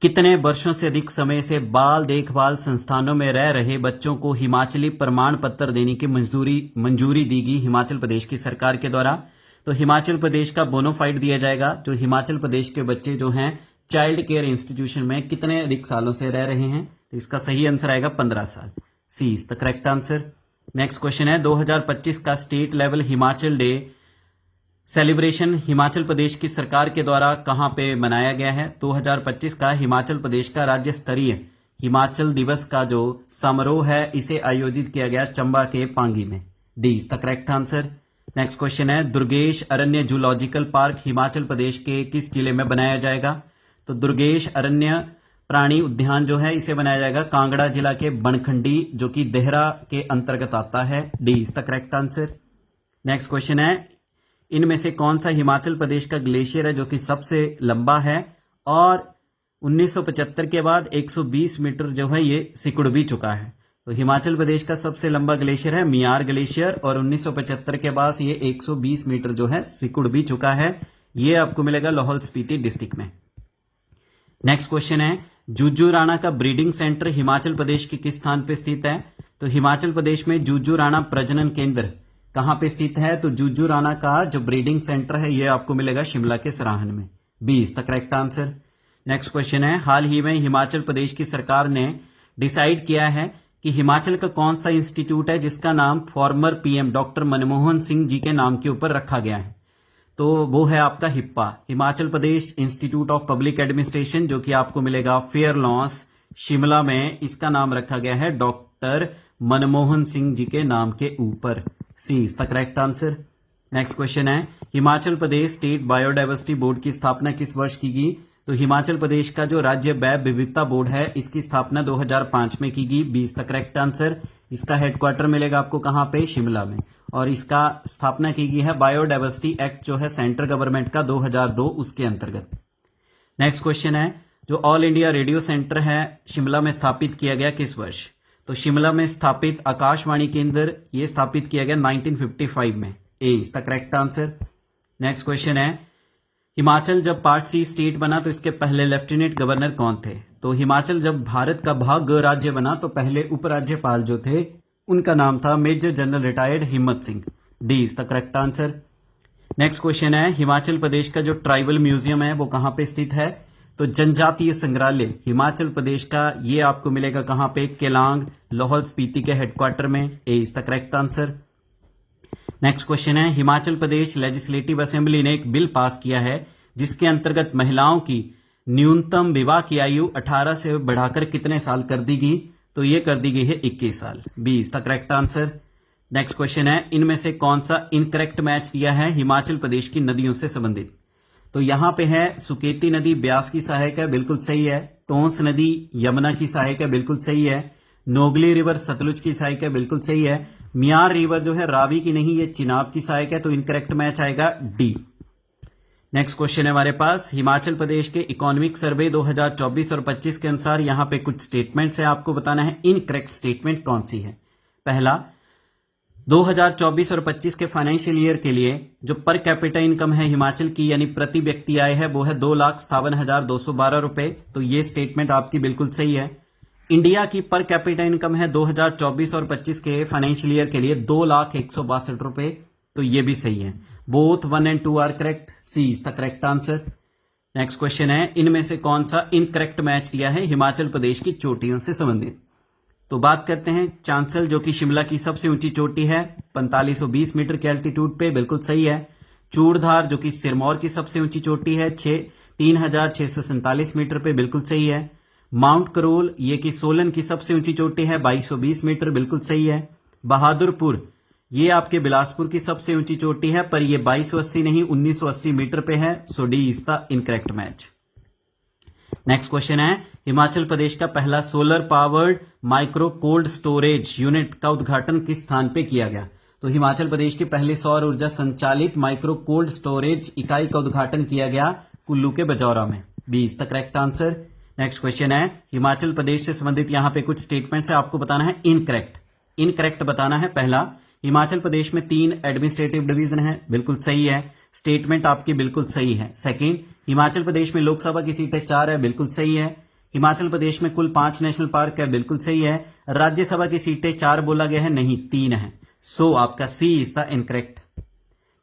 Speaker 2: कितने वर्षों से अधिक समय से बाल देखभाल संस्थानों में रह रहे बच्चों को हिमाचली प्रमाण पत्र देने की मंजूरी दी गई हिमाचल प्रदेश की सरकार के द्वारा? तो हिमाचल प्रदेश का बोनोफाइड दिया जाएगा, जो हिमाचल प्रदेश के बच्चे जो हैं चाइल्ड केयर इंस्टीट्यूशन में कितने अधिक सालों से रह रहे हैं, तो इसका सही आंसर आएगा 15 साल, C is the correct answer. Next question है, 2025 का state level Himachal day celebration Himachal Pradesh की सरकार के द्वारा कहां पे मनाया गया है? 2025 का हिमाचल प्रदेश का राज्य स्तरीय हिमाचल दिवस का जो समारोह है इसे आयोजित किया गया चंबा के पांगी में, D is the correct answer. Next question है, दुर्गेश अरण्य जूलॉजिकल पार्क हिमाचल प्रदेश के किस जिले में बनाया जाएगा? तो दुर्गेश अरण्य प्राणी उद्यान जो है इसे बनाया जाएगा कांगड़ा जिला के बनखंडी, जो कि देहरा के अंतर्गत आता है, D is the correct answer. Next question है, इनमें से कौन सा हिमाचल प्रदेश का ग्लेशियर है जो कि सबसे लंबा है और 1975 के बाद 120 मीटर जो है ये सिकुड़ भी चुका है? तो हिमाचल प्रदेश का सबसे लंबा ग्लेशियर है मियार ग्लेशियर, और 1975 के बाद ये 120 मीटर जो है सिकुड़ भी चुका है, ये आपको मिलेगा लाहौल स्पीति डिस्ट्रिक्ट में। नेक्स्ट क्वेश्चन है, जुज्जू राणा का ब्रीडिंग सेंटर हिमाचल प्रदेश के किस स्थान पे स्थित है? तो हिमाचल प्रदेश में जुज्जू राणा प्रजनन केंद्र कहां पे स्थित है? तो जुज्जू राणा का जो ब्रीडिंग सेंटर है ये आपको मिलेगा शिमला के सराहन में, B is the correct answer. Next question है, हाल ही में हिमाचल प्रदेश की सरकार ने डिसाइड किया है कि हिमाचल का कौन सा इंस्टीट्यूट है जिसका नाम former PM doctor Manmohan Singh ji के नाम के ऊपर रखा गया है? तो वो है आपका HIPA, Himachal Pradesh institute of public administration, जो कि आपको मिलेगा फेयर लॉन्स शिमला में, इसका नाम रखा गया है डॉक्टर मनमोहन सिंह जी के नाम के ऊपर, C is the correct answer. Next question है, Himachal Pradesh state biodiversity board की स्थापना किस वर्ष की गई? तो हिमाचल प्रदेश का जो राज्य जैव विविधता बोर्ड है इसकी स्थापना 2005 में की गई, B is the correct answer. इसका हेडक्वार्टर मिलेगा आपको कहां पे? शिमला में, और इसका स्थापना की गई है बायोडाइवर्सिटी एक्ट जो है सेंट्रल गवर्नमेंट का 2002 उसके अंतर्गत। नेक्स्ट क्वेश्चन है, जो ऑल इंडिया रेडियो सेंटर है शिमला में स्थापित किया गया किस वर्ष? तो शिमला में स्थापित आकाशवाणी केंद्र ये स्थापित किया गया 1955 में, A is the correct answer. Next question है, हिमाचल जब पार्ट सी स्टेट बना तो इसके पहले लेफ्टिनेंट गवर्नर कौन थे? तो हिमाचल जब भारत का भाग राज्य बना तो पहले उपराज्यपाल जो थे उनका नाम था मेजर जनरल रिटायर्ड हिम्मत Singh, D is the correct answer. Next question है, हिमाचल प्रदेश का जो ट्राइबल म्यूजियम है वो कहां पे स्थित है? तो जनजातीय संग्रहालय हिमाचल प्रदेश का ये आपको मिलेगा कहां पे? केलांग, लाहौल स्पीति के हेडक्वार्टर में, A is the correct answer. Next question है, हिमाचल प्रदेश लेजिस्लेटिव असेंबली ने एक बिल पास किया है जिसके अंतर्गत महिलाओं की न्यूनतम विवाह की आयु 18 से बढ़ाकर कितने साल कर दी गई? तो ये कर दी गई है 21 साल। B is the correct answer. Next question है, इनमें से कौन सा इनकरेक्ट मैच दिया है हिमाचल प्रदेश की नदियों से संबंधित? तो यहां पे है सुकेती नदी ब्यास की सहायक है, बिल्कुल सही है। टोंस नदी यमुना की सहायक है, बिल्कुल सही है। नोगली रिवर सतलुज की सहायक है, बिल्कुल सही है। मियार रिवर जो है रावी की नहीं, ये चिनाब की सहायक है, तो इनकरेक्ट मैच आएगा डी। नेक्स्ट क्वेश्चन है हमारे पास, हिमाचल प्रदेश के इकोनॉमिक सर्वे 2024 और 25 के अनुसार यहां पे कुछ स्टेटमेंट्स है, आपको बताना है इनकरेक्ट स्टेटमेंट कौन सी है। पहला, 2024 और 25 के फाइनेंशियल ईयर के लिए जो पर कैपिटा इनकम है हिमाचल की, यानी प्रति व्यक्ति आय है, वो है 2,57,212 रुपए। तो ये स्टेटमेंट आपकी बिल्कुल सही है। इंडिया की पर कैपिटा इनकम है 2024 और 25 के फाइनेंशियल ईयर के लिए 2,01,62 रुपए। तो ये भी सही है। Both 1 and 2 are correct. C is the correct answer. Next question है, इनमें से कौन सा इनकरेक्ट मैच दिया है हिमाचल प्रदेश की चोटियों से संबंधित? तो बात करते हैं चांसल, जो कि शिमला की सबसे ऊंची चोटी है 4520 मीटर के एल्टीट्यूड पे, बिल्कुल सही है। चूड़धार जो कि सिरमौर की सबसे ऊंची चोटी है 3647 मीटर पे, बिल्कुल सही है। माउंट करोल ये कि सोलन की सबसे ऊंची चोटी है 2220 मीटर, बिल्कुल सही है। बहादुरपुर ये आपके बिलासपुर की सबसे ऊंची चोटी है, पर ये 2280 नहीं 1980 मीटर पे है। So D is the incorrect match. Next question है, हिमाचल प्रदेश का पहला solar powered micro cold storage unit का उद्घाटन किस स्थान पे किया गया? तो हिमाचल प्रदेश की पहली सौर ऊर्जा संचालित माइक्रो कोल्ड स्टोरेज इकाई का उद्घाटन किया गया कुल्लू के बजौरा में। B is the correct answer. Next question है, हिमाचल प्रदेश से संबंधित यहां पे कुछ स्टेटमेंट्स है, आपको बताना है इनकरेक्ट। इनकरेक्ट बताना है। पहला, हिमाचल प्रदेश में 3 एडमिनिस्ट्रेटिव डिवीजन है, बिल्कुल सही है। स्टेटमेंट आपकी बिल्कुल सही है। सेकंड, हिमाचल प्रदेश में लोकसभा की सीटें 4 है, बिल्कुल सही है। हिमाचल प्रदेश में कुल 5 नेशनल पार्क है, बिल्कुल सही है। राज्यसभा की सीटें 4 बोला गया है, नहीं 3 है। सो आपका C is the incorrect.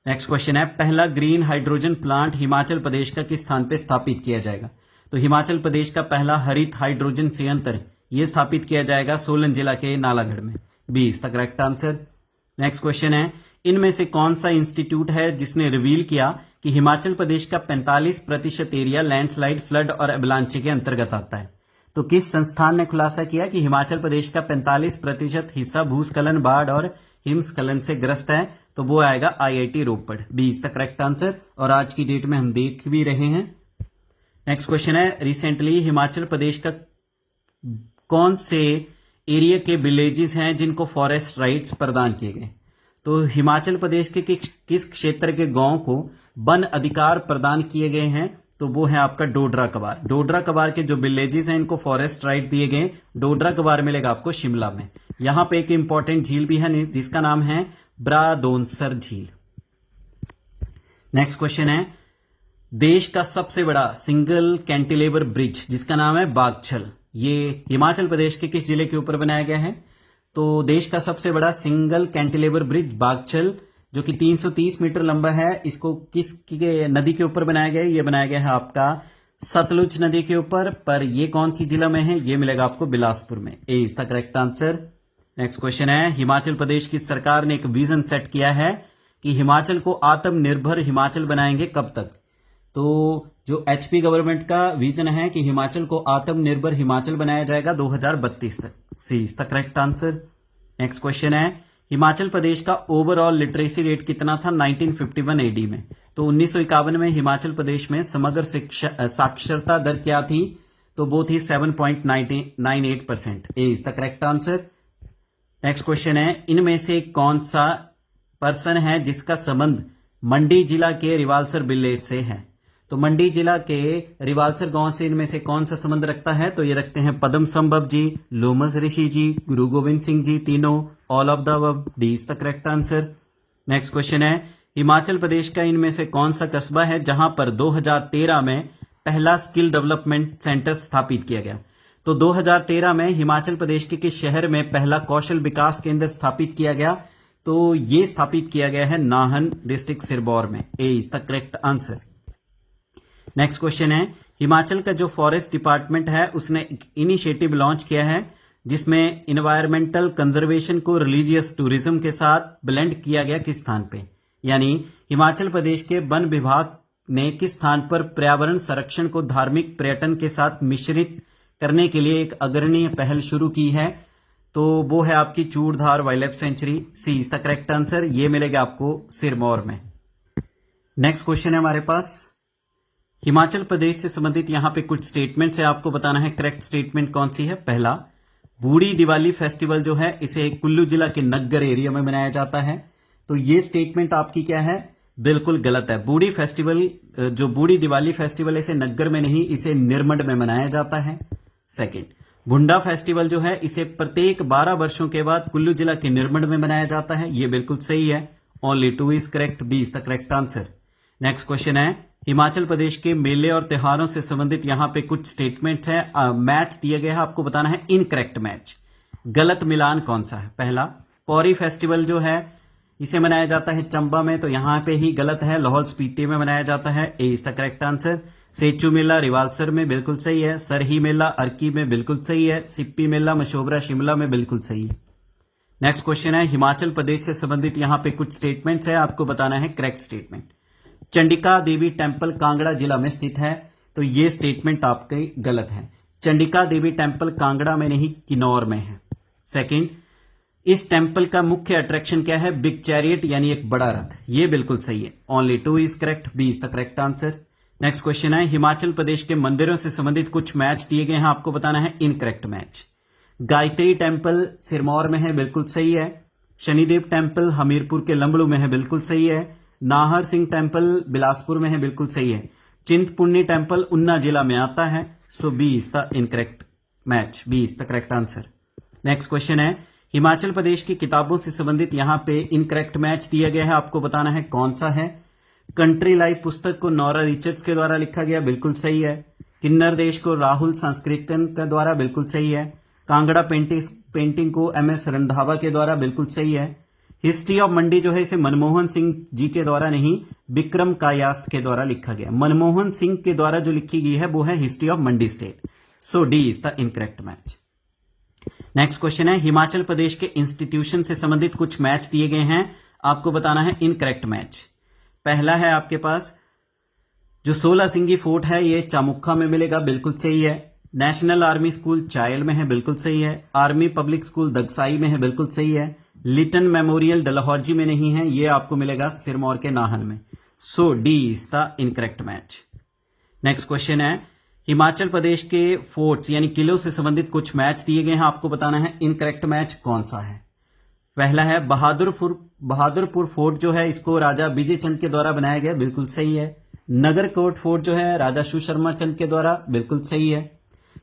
Speaker 2: Next question है, पहला green hydrogen plant Himachal Pradesh का किस स्थान पे स्थापित किया जाएगा? तो हिमाचल प्रदेश का पहला हरित हाइड्रोजन संयंत्र यह स्थापित किया जाएगा सोलन जिला के नालागढ़ में। B is the correct answer. Next question है, इनमें से कौन सा इंस्टीट्यूट है जिसने रिवील किया कि हिमाचल प्रदेश का 45% एरिया लैंडस्लाइड, फ्लड और एवलांचे के अंतर्गत आता है? तो किस संस्थान ने खुलासा किया कि हिमाचल प्रदेश का 45% हिस्सा भूस्खलन, बाढ़ और हिमस्खलन से ग्रस्त है? तो वो आएगा IIT Ropar. B is the correct answer, और आज की डेट में हम देख भी रहे हैं। नेक्स्ट क्वेश्चन है, रिसेंटली हिमाचल प्रदेश का कौन से एरिया के विलेजेस हैं जिनको फॉरेस्ट राइट्स प्रदान किए गए? तो हिमाचल प्रदेश के किस क्षेत्र के गांव को वन अधिकार प्रदान किए गए हैं? तो वो है आपका डोडरा कबार। डोडरा कबार के जो विलेजेस हैं इनको फॉरेस्ट राइट दिए गए। डोडरा कबार मिलेगा आपको शिमला में। यहां पे एक इंपॉर्टेंट झील भी है जिसका नाम है ब्रादोनसर झील। नेक्स्ट क्वेश्चन है, देश का सबसे बड़ा सिंगल कैंटिलेवर ब्रिज जिसका नाम है बागछल, ये हिमाचल प्रदेश के किस जिले के ऊपर बनाया गया है? तो देश का सबसे बड़ा सिंगल कैंटिलेवर ब्रिज बागछल जो कि 330 मीटर लंबा है, इसको किस नदी के ऊपर बनाया गया है? ये बनाया गया है आपका सतलुज नदी के ऊपर। पर ये कौन सी जिला में है? ये मिलेगा आपको बिलासपुर में। A is the correct answer. Next question है, हिमाचल प्रदेश की सरकार ने एक विजन सेट किया है कि हिमाचल को आत्मनिर्भर हिमाचल बनाएंगे, कब तक? तो जो HP गवर्नमेंट का विजन है कि हिमाचल को आत्मनिर्भर हिमाचल बनाया जाएगा 2032 तक। C is the correct answer. Next question है, हिमाचल प्रदेश का ओवरऑल लिटरेसी रेट कितना था 1951 AD में? तो 1951 में हिमाचल प्रदेश में समग्र साक्षरता दर क्या थी? तो वो थी 7.98%। A is the correct answer. Next question है, इनमें से कौन सा पर्सन है जिसका संबंध मंडी जिला के रिवालसर विलेज से है? तो मंडी जिला के रिवालसर गांव से इनमें से कौन सा संबंध रखता है? तो ये रखते हैं पद्म संभव जी, लोमस ऋषि जी, गुरु गोविंद सिंह जी, तीनों, all of the above. D is the correct answer. Next question है, हिमाचल प्रदेश का इनमें से कौन सा कस्बा है जहां पर 2013 में पहला स्किल डेवलपमेंट सेंटर स्थापित किया गया? तो 2013 में हिमाचल प्रदेश के किस शहर में पहला कौशल विकास केंद्र स्थापित किया गया? तो ये स्थापित किया गया है नाहन डिस्ट्रिक्ट सिरमौर में। A is the correct answer. Next question है, हिमाचल का जो फॉरेस्ट डिपार्टमेंट है उसने एक इनिशिएटिव लॉन्च किया है जिसमें इन्वायरमेंटल कंजर्वेशन को रिलीजियस टूरिज्म के साथ ब्लेंड किया गया किस स्थान पे? यानी हिमाचल प्रदेश के वन विभाग ने किस स्थान पर पर्यावरण संरक्षण को धार्मिक पर्यटन के साथ मिश्रित करने के लिए एक अग्रणीय पहल शुरू की है? तो वो है आपकी Churdhar wild life sanctuary. C is the correct answer. ये मिलेगा आपको सिरमौर में। नेक्स्ट क्वेश्चन है हमारे पास, हिमाचल प्रदेश से संबंधित यहां पे कुछ स्टेटमेंट्स है, आपको बताना है करेक्ट स्टेटमेंट कौन सी है। पहला, बूढ़ी दिवाली फेस्टिवल जो है इसे कुल्लू जिला के नग्गर एरिया में मनाया जाता है। तो ये स्टेटमेंट आपकी क्या है? बिल्कुल गलत है। बूढ़ी फेस्टिवल जो बूढ़ी दिवाली फेस्टिवल इसे नग्गर में नहीं, इसे निरमंड में मनाया जाता है। सेकंड, भुंडा फेस्टिवल जो है इसे प्रत्येक 12 वर्षों के बाद कुल्लू जिला के निरमंड में मनाया जाता है। ये बिल्कुल सही है। Only 2 is correct. B is the correct answer. Next question है, हिमाचल प्रदेश के मेले और त्योहारों से संबंधित यहां पे कुछ स्टेटमेंट्स हैं। मैच दिया गया है, आपको बताना है इनकरेक्ट मैच। गलत मिलान कौन सा है? पहला, पौरी फेस्टिवल जो है इसे मनाया जाता है चंबा में, तो यहां पे ही गलत है, लाहौल स्पीति में मनाया जाता है। A is the correct answer. Sechu मेला रिवालसर में बिल्कुल सही है। सरही मेला अर्की में बिल्कुल सही है। सिप्पी मेला मशोबरा शिमला में बिल्कुल सही है। नेक्स्ट क्वेश्चन है, हिमाचल प्रदेश से संबंधित यहां पे कुछ स्टेटमेंट्स है, आपको बताना है करेक्ट स्टेटमेंट। चंडिका देवी टेम्पल कांगड़ा जिला में स्थित है, तो ये स्टेटमेंट आपकी गलत है। चंडिका देवी टेम्पल कांगड़ा में नहीं, किन्नौर में है। सेकंड, इस टेम्पल का मुख्य अट्रैक्शन क्या है? बिग चैरियट यानी एक बड़ा रथ। ये बिल्कुल सही है। Only 2 is correct. B is the correct answer. Next question है, हिमाचल प्रदेश के मंदिरों से संबंधित कुछ मैच दिए गए हैं, आपको बताना है incorrect match. Gayatri temple Sirmaur में है, बिल्कुल सही है। शनिदेव टेम्पल हमीरपुर के लंबड़ू में है, बिल्कुल सही है। नाहर सिंह टेम्पल बिलासपुर में है, बिल्कुल सही है। चिंतपूर्णी टेम्पल ऊना जिला में आता है। So B is the incorrect match. B is the correct answer. Next question है, हिमाचल प्रदेश की किताबों से संबंधित यहां पे इनकरेक्ट मैच दिया गया है, आपको बताना है कौन सा है। कंट्री लाइफ पुस्तक को नोरा रिचर्ड्स के द्वारा लिखा गया, बिल्कुल सही है। किन्नर देश को राहुल संस्कृतन के द्वारा, बिल्कुल सही है। कांगड़ा पेंटिंग को MS रंधावा के द्वारा, बिल्कुल सही है। हिस्ट्री ऑफ मंडी जो है इसे मनमोहन सिंह जी के द्वारा नहीं, विक्रम कायास्थ के द्वारा लिखा गया। मनमोहन सिंह के द्वारा जो लिखी गई है वो है history of Mandi state. So D is the incorrect match. Next question है, हिमाचल प्रदेश के इंस्टीट्यूशन से संबंधित कुछ मैच दिए गए हैं, आपको बताना है इनकरेक्ट मैच। पहला है आपके पास जो 16 सिंगी फोर्ट है ये चामुखा में मिलेगा, बिल्कुल सही है। नेशनल आर्मी स्कूल चायल में है, बिल्कुल सही है। आर्मी पब्लिक स्कूल दगसाई में है, बिल्कुल सही है। लिटन मेमोरियल डलहौजी में नहीं है, ये आपको मिलेगा सिरमौर के नाहन में। So D is the incorrect match. Next question है, हिमाचल प्रदेश के फोर्ट्स यानी किलों से संबंधित कुछ मैच दिए गए हैं, आपको बताना है इनकरेक्ट मैच कौन सा है। पहला है बहादुरपुर फोर्ट जो है इसको राजा विजय चंद के द्वारा बनाया गया, बिल्कुल सही है। नगरकोट फोर्ट जो है राजा सुशर्मा चंद के द्वारा, बिल्कुल सही है।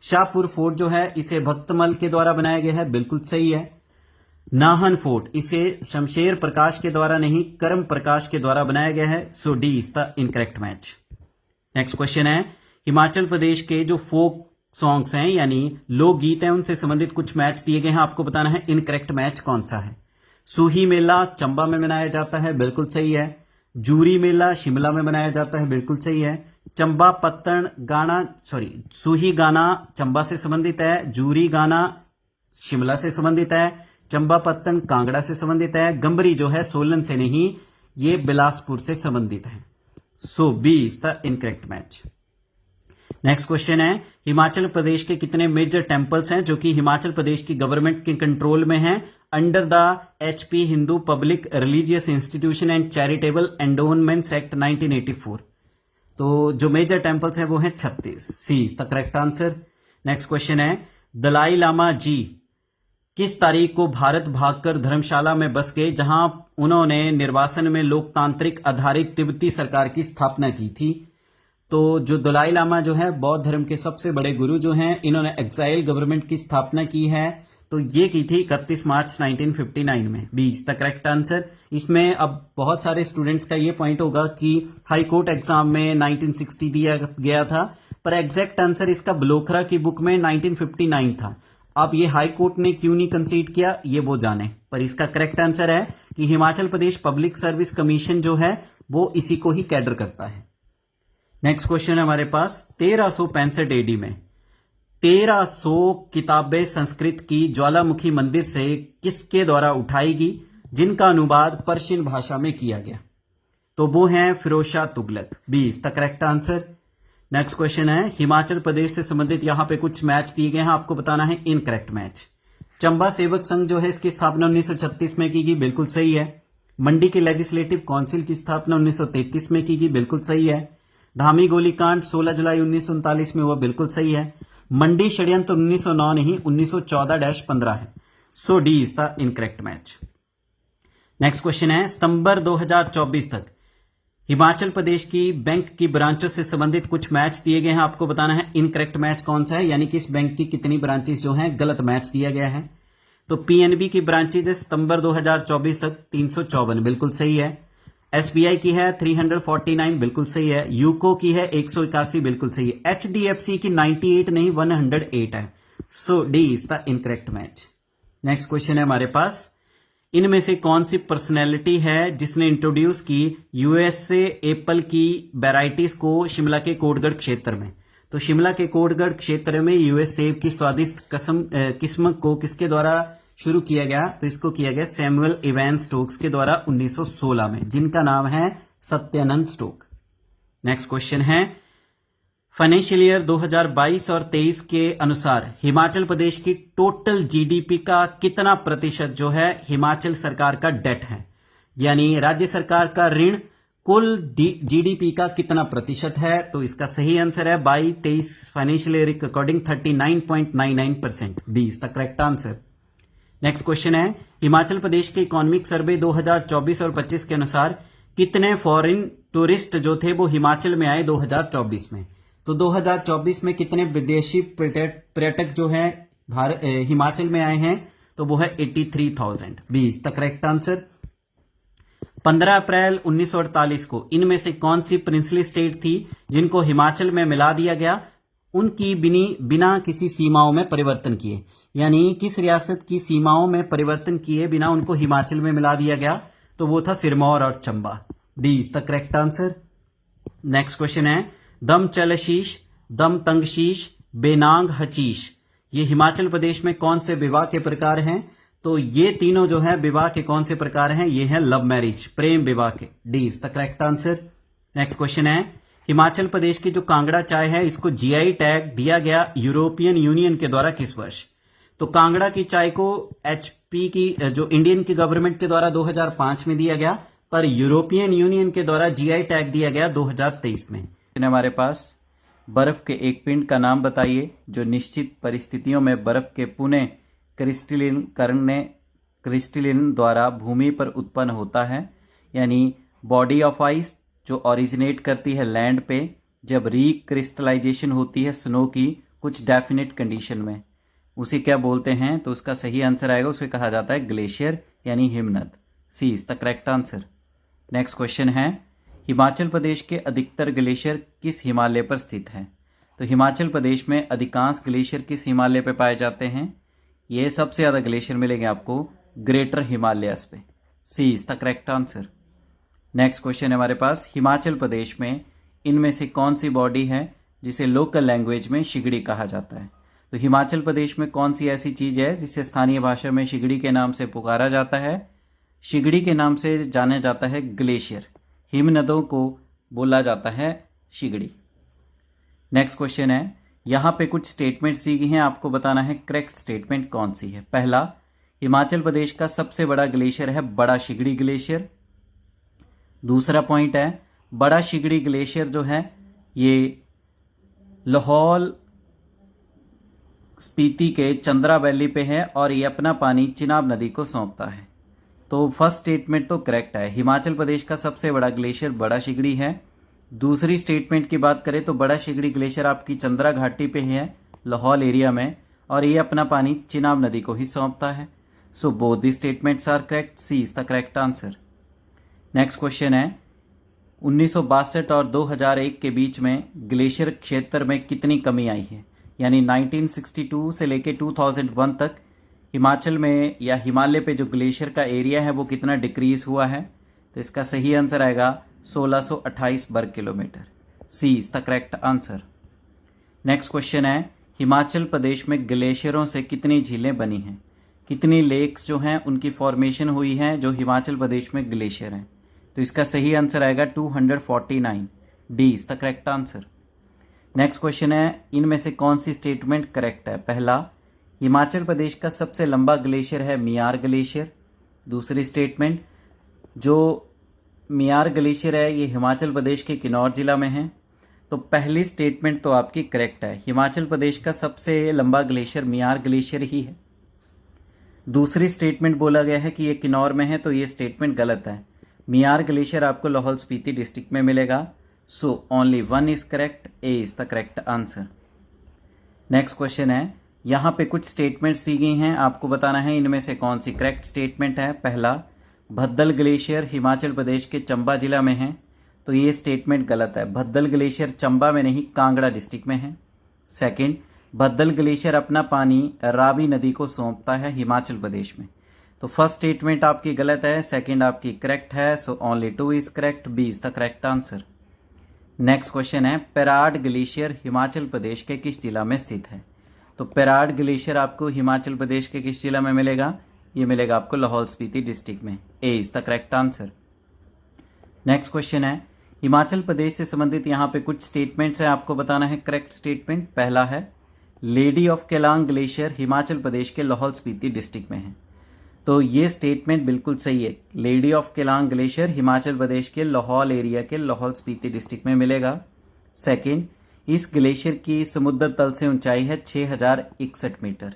Speaker 2: शाहपुर फोर्ट जो है इसे भक्तमल के द्वारा बनाया गया है, बिल्कुल सही है। नाहन फोर्ट इसे शमशेर प्रकाश के द्वारा नहीं, कर्म प्रकाश के द्वारा बनाया गया है। So D is the incorrect match. Next question है, हिमाचल प्रदेश के जो फोक सॉन्ग्स हैं यानी लोकगीत हैं उनसे संबंधित कुछ मैच दिए गए हैं, आपको बताना है इनकरेक्ट मैच कौन सा है। सूही मेला चंबा में मनाया जाता है, बिल्कुल सही है। जूरी मेला शिमला में मनाया जाता है, बिल्कुल सही है। सूही गाना चंबा से संबंधित है, जूरी गाना शिमला से संबंधित है, चंबा पत्तन कांगड़ा से संबंधित है, गंबरी जो है सोलन से नहीं, ये बिलासपुर से संबंधित है। So B is the incorrect match. Next question है, हिमाचल प्रदेश के कितने मेजर टेम्पल्स हैं जो कि हिमाचल प्रदेश की गवर्नमेंट के कंट्रोल में हैं under the HP Hindu public religious institution and charitable endowments act 1984। तो जो मेजर टेम्पल्स हैं वो हैं 36। C is the correct answer. Next question है, दलाई लामा जी किस तारीख को भारत भागकर धर्मशाला में बस गए जहां उन्होंने निर्वासन में लोकतांत्रिक आधारित तिब्बती सरकार की स्थापना की थी। तो जो दलाई लामा जो है बौद्ध धर्म के सबसे बड़े गुरु जो हैं, इन्होंने एक्साइल गवर्नमेंट की स्थापना की है, तो ये की थी 31 मार्च 1959 में। B is the correct answer. इसमें अब बहुत सारे स्टूडेंट्स का ये पॉइंट होगा कि हाई कोर्ट एग्जाम में 1960 दिया गया था, पर एग्जैक्ट आंसर इसका ब्लोखरा की बुक में 1959 था। अब ये हाई कोर्ट ने क्यों नहीं कंसीड किया ये वो जाने, पर इसका करेक्ट आंसर है कि Himachal Pradesh public service commission जो है वो इसी को ही कैडर करता है। नेक्स्ट क्वेश्चन है हमारे पास, 1365 AD में 1300 किताबें संस्कृत की ज्वालामुखी मंदिर से किसके द्वारा उठाई गई जिनका अनुवाद पर्शियन भाषा में किया गया। तो वो हैं Firoz Shah Tughlaq. B is the correct answer. Next question है, हिमाचल प्रदेश से संबंधित यहाँ पे कुछ मैच दिए गए हैं, आपको बताना है इनकरेक्ट मैच। चंबा सेवक संघ जो है इसकी स्थापना 1936 में की गई, बिल्कुल सही है। मंडी के लेजिस्लेटिव काउंसिल की स्थापना 1933 में की गई, बिल्कुल सही है। धामी गोलीकांड 16 जुलाई 1939 में हुआ, बिल्कुल सही है। मंडी षड्यंत्र 1909 नहीं 1914-15 है। So D is the incorrect match. Next question है, सितंबर 2024 तक हिमाचल प्रदेश की बैंक की ब्रांचों से संबंधित कुछ मैच दिए गए हैं, आपको बताना है इनकरेक्ट मैच कौन सा है, यानी कि इस बैंक की कितनी ब्रांचेस जो हैं गलत मैच दिया गया है। तो पीएनबी की ब्रांचेज है सितंबर 2024 तक 354, बिल्कुल सही है। एसबीआई की है 349, बिल्कुल सही है। यूको की है 181, बिल्कुल सही है। एचडीएफसी की 98 नहीं 108 है। So D is the incorrect match. Next question है हमारे पास, इनमें से कौन सी पर्सनैलिटी है जिसने इंट्रोड्यूस की यूएसए एप्पल की वेराइटीज को शिमला के कोटगढ़ क्षेत्र में। तो शिमला के कोटगढ़ क्षेत्र में यूएस सेब की स्वादिष्ट किस्म को किसके द्वारा शुरू किया गया, तो इसको किया गया सैमुअल इवान स्टोक्स के द्वारा 1916 में, जिनका नाम है सत्यानंद स्टोक। नेक्स्ट क्वेश्चन है, फाइनेंशियल ईयर 2022 और 23 के अनुसार हिमाचल प्रदेश की टोटल जीडीपी का कितना प्रतिशत जो है हिमाचल सरकार का डेट है, यानी राज्य सरकार का ऋण कुल जीडीपी का कितना प्रतिशत है। तो इसका सही आंसर है 22-23 फाइनेंशियल ईयर के according 39.99%। B is the correct answer. Next question है, हिमाचल प्रदेश के इकोनॉमिक सर्वे 2024 और 25 के अनुसार कितने फॉरेन टूरिस्ट जो थे वो हिमाचल में आए 2024 में। तो 2024 में कितने विदेशी पर्यटक जो है हिमाचल में आए हैं, तो वो है 83,000। B is the correct answer. 15 April 1948 को इनमें से कौन सी प्रिंसली स्टेट थी जिनको हिमाचल में मिला दिया गया, उनकी बिना किसी सीमाओं में परिवर्तन किए, यानी किस रियासत की सीमाओं में परिवर्तन किए बिना उनको हिमाचल में मिला दिया गया, तो वो था सिरमौर और Chamba. D is the correct answer. Next question है, दम चलशीश, दम तंगशीश, बेनांग हचीश, ये हिमाचल प्रदेश में कौन से विवाह के प्रकार हैं। तो ये तीनों जो है विवाह के कौन से प्रकार हैं, ये हैं लव मैरिज, प्रेम विवाह के। D is the correct answer. Next question है, हिमाचल प्रदेश की जो कांगड़ा चाय है इसको जीआई टैग दिया गया यूरोपियन यूनियन के द्वारा किस वर्ष। तो कांगड़ा की चाय को एचपी की जो इंडियन की गवर्नमेंट के द्वारा 2005 में दिया गया, पर यूरोपियन यूनियन के द्वारा जीआई टैग दिया गया 2023 में। हमारे पास बर्फ के एक पिंड का नाम बताइए जो निश्चित परिस्थितियों में बर्फ के पुनः क्रिस्टलिन द्वारा भूमि पर उत्पन्न होता है, यानी बॉडी ऑफ आइस जो ओरिजिनेट करती है लैंड पे जब रिक्रिस्टलाइजेशन होती है स्नो की कुछ डेफिनेट कंडीशन में, उसे क्या बोलते हैं। तो उसका सही आंसर आएगा, उसे कहा जाता है ग्लेशियर यानी हिमनद। C is the correct answer. Next question है, हिमाचल प्रदेश के अधिकतर ग्लेशियर किस हिमालय पर स्थित हैं। तो हिमाचल प्रदेश में अधिकांश ग्लेशियर किस हिमालय पर पाए जाते हैं। ये सबसे ज्यादा ग्लेशियर मिलेंगे आपको ग्रेटर हिमालयस पे। C is the correct answer. Next question है हमारे पास, हिमाचल प्रदेश में इनमें से कौन सी बॉडी है जिसे लोकल लैंग्वेज में शिगड़ी कहा जाता है। तो हिमाचल प्रदेश में कौन सी ऐसी चीज है जिसे स्थानीय भाषा में शिगड़ी के नाम से पुकारा जाता है। शिगड़ी के नाम से जाना जाता है ग्लेशियर, हिमनदों को बोला जाता है शिगड़ी। नेक्स्ट क्वेश्चन है, यहां पे कुछ स्टेटमेंट्स दी गई हैं, आपको बताना है करेक्ट स्टेटमेंट कौन सी है। पहला, हिमाचल प्रदेश का सबसे बड़ा ग्लेशियर है बड़ा शिगड़ी ग्लेशियर। दूसरा पॉइंट है, बड़ा शिगड़ी ग्लेशियर जो है ये लाहौल स्पीति के चंद्रा वैली पे है और ये अपना पानी चिनाब नदी को सौंपता है। तो फर्स्ट स्टेटमेंट तो करेक्ट है, हिमाचल प्रदेश का सबसे बड़ा ग्लेशियर बड़ा शिगड़ी है। दूसरी स्टेटमेंट की बात करें तो बड़ा शिगड़ी ग्लेशियर आपकी चंद्रा घाटी पे है लाहौल एरिया में और ये अपना पानी चिनाब नदी को ही सौंपता है। So both the statements are correct. C is the correct answer. Next question है, 1962 और 2001 के बीच में ग्लेशियर क्षेत्र में कितनी कमी आई है, यानी 1962 से लेके 2001 तक हिमाचल में या हिमालय पे जो ग्लेशियर का एरिया है वो कितना डिक्रीज हुआ है। तो इसका सही आंसर आएगा 1628 वर्ग किलोमीटर। C is the correct answer. Next question है, हिमाचल प्रदेश में ग्लेशियरों से कितनी झीलें बनी हैं, कितनी लेक्स जो हैं उनकी फॉर्मेशन हुई है जो हिमाचल प्रदेश में ग्लेशियर हैं।
Speaker 1: तो इसका सही आंसर आएगा 249, D is the correct answer. Next question है, इनमें से कौन सी स्टेटमेंट करेक्ट है? पहला, हिमाचल प्रदेश का सबसे लंबा ग्लेशियर है मियार ग्लेशियर। दूसरी स्टेटमेंट, जो मियार ग्लेशियर है ये हिमाचल प्रदेश के किन्नौर जिला में है। तो पहली स्टेटमेंट तो आपकी करेक्ट है, हिमाचल प्रदेश का सबसे लंबा ग्लेशियर मियार ग्लेशियर ही है। दूसरी स्टेटमेंट बोला गया है कि ये किन्नौर में है, तो ये स्टेटमेंट गलत है। मियार ग्लेशियर आपको लाहौल स्पीति डिस्ट्रिक्ट में मिलेगा। So only one is correct, A is the correct answer. Next question है, यहाँ पे कुछ स्टेटमेंट्स दी गई हैं, आपको बताना है इनमें से कौन सी करेक्ट स्टेटमेंट है। पहला, भद्दल ग्लेशियर हिमाचल प्रदेश के चंबा जिला में है, तो ये स्टेटमेंट गलत है। भद्दल ग्लेशियर चंबा में नहीं, कांगड़ा डिस्ट्रिक्ट में है। सेकंड, भद्दल ग्लेशियर अपना पानी रावी नदी को सौंपता है हिमाचल प्रदेश में। तो फर्स्ट स्टेटमेंट आपकी गलत है, सेकंड आपकी करेक्ट है। So only 2 is correct, B is the correct answer. Next question है, पेराड ग्लेशियर हिमाचल प्रदेश के किस जिला में स्थित है? तो पेराड ग्लेशियर आपको हिमाचल प्रदेश के किस जिला में मिलेगा? ये मिलेगा आपको लाहौल स्पीति डिस्ट्रिक्ट में, A is the correct answer. Next question है, हिमाचल प्रदेश से संबंधित यहाँ पे कुछ स्टेटमेंट्स हैं, आपको बताना है करेक्ट स्टेटमेंट। पहला है, lady of Keylong glacier Himachal Pradesh के लाहौल स्पीति डिस्ट्रिक्ट में है, तो ये स्टेटमेंट बिल्कुल सही है। Lady of Keylong glacier Himachal Pradesh के लाहौल एरिया के लाहौल स्पीति डिस्ट्रिक्ट में मिलेगा। सेकंड, इस ग्लेशियर की समुद्र तल से ऊंचाई है 6061 मीटर,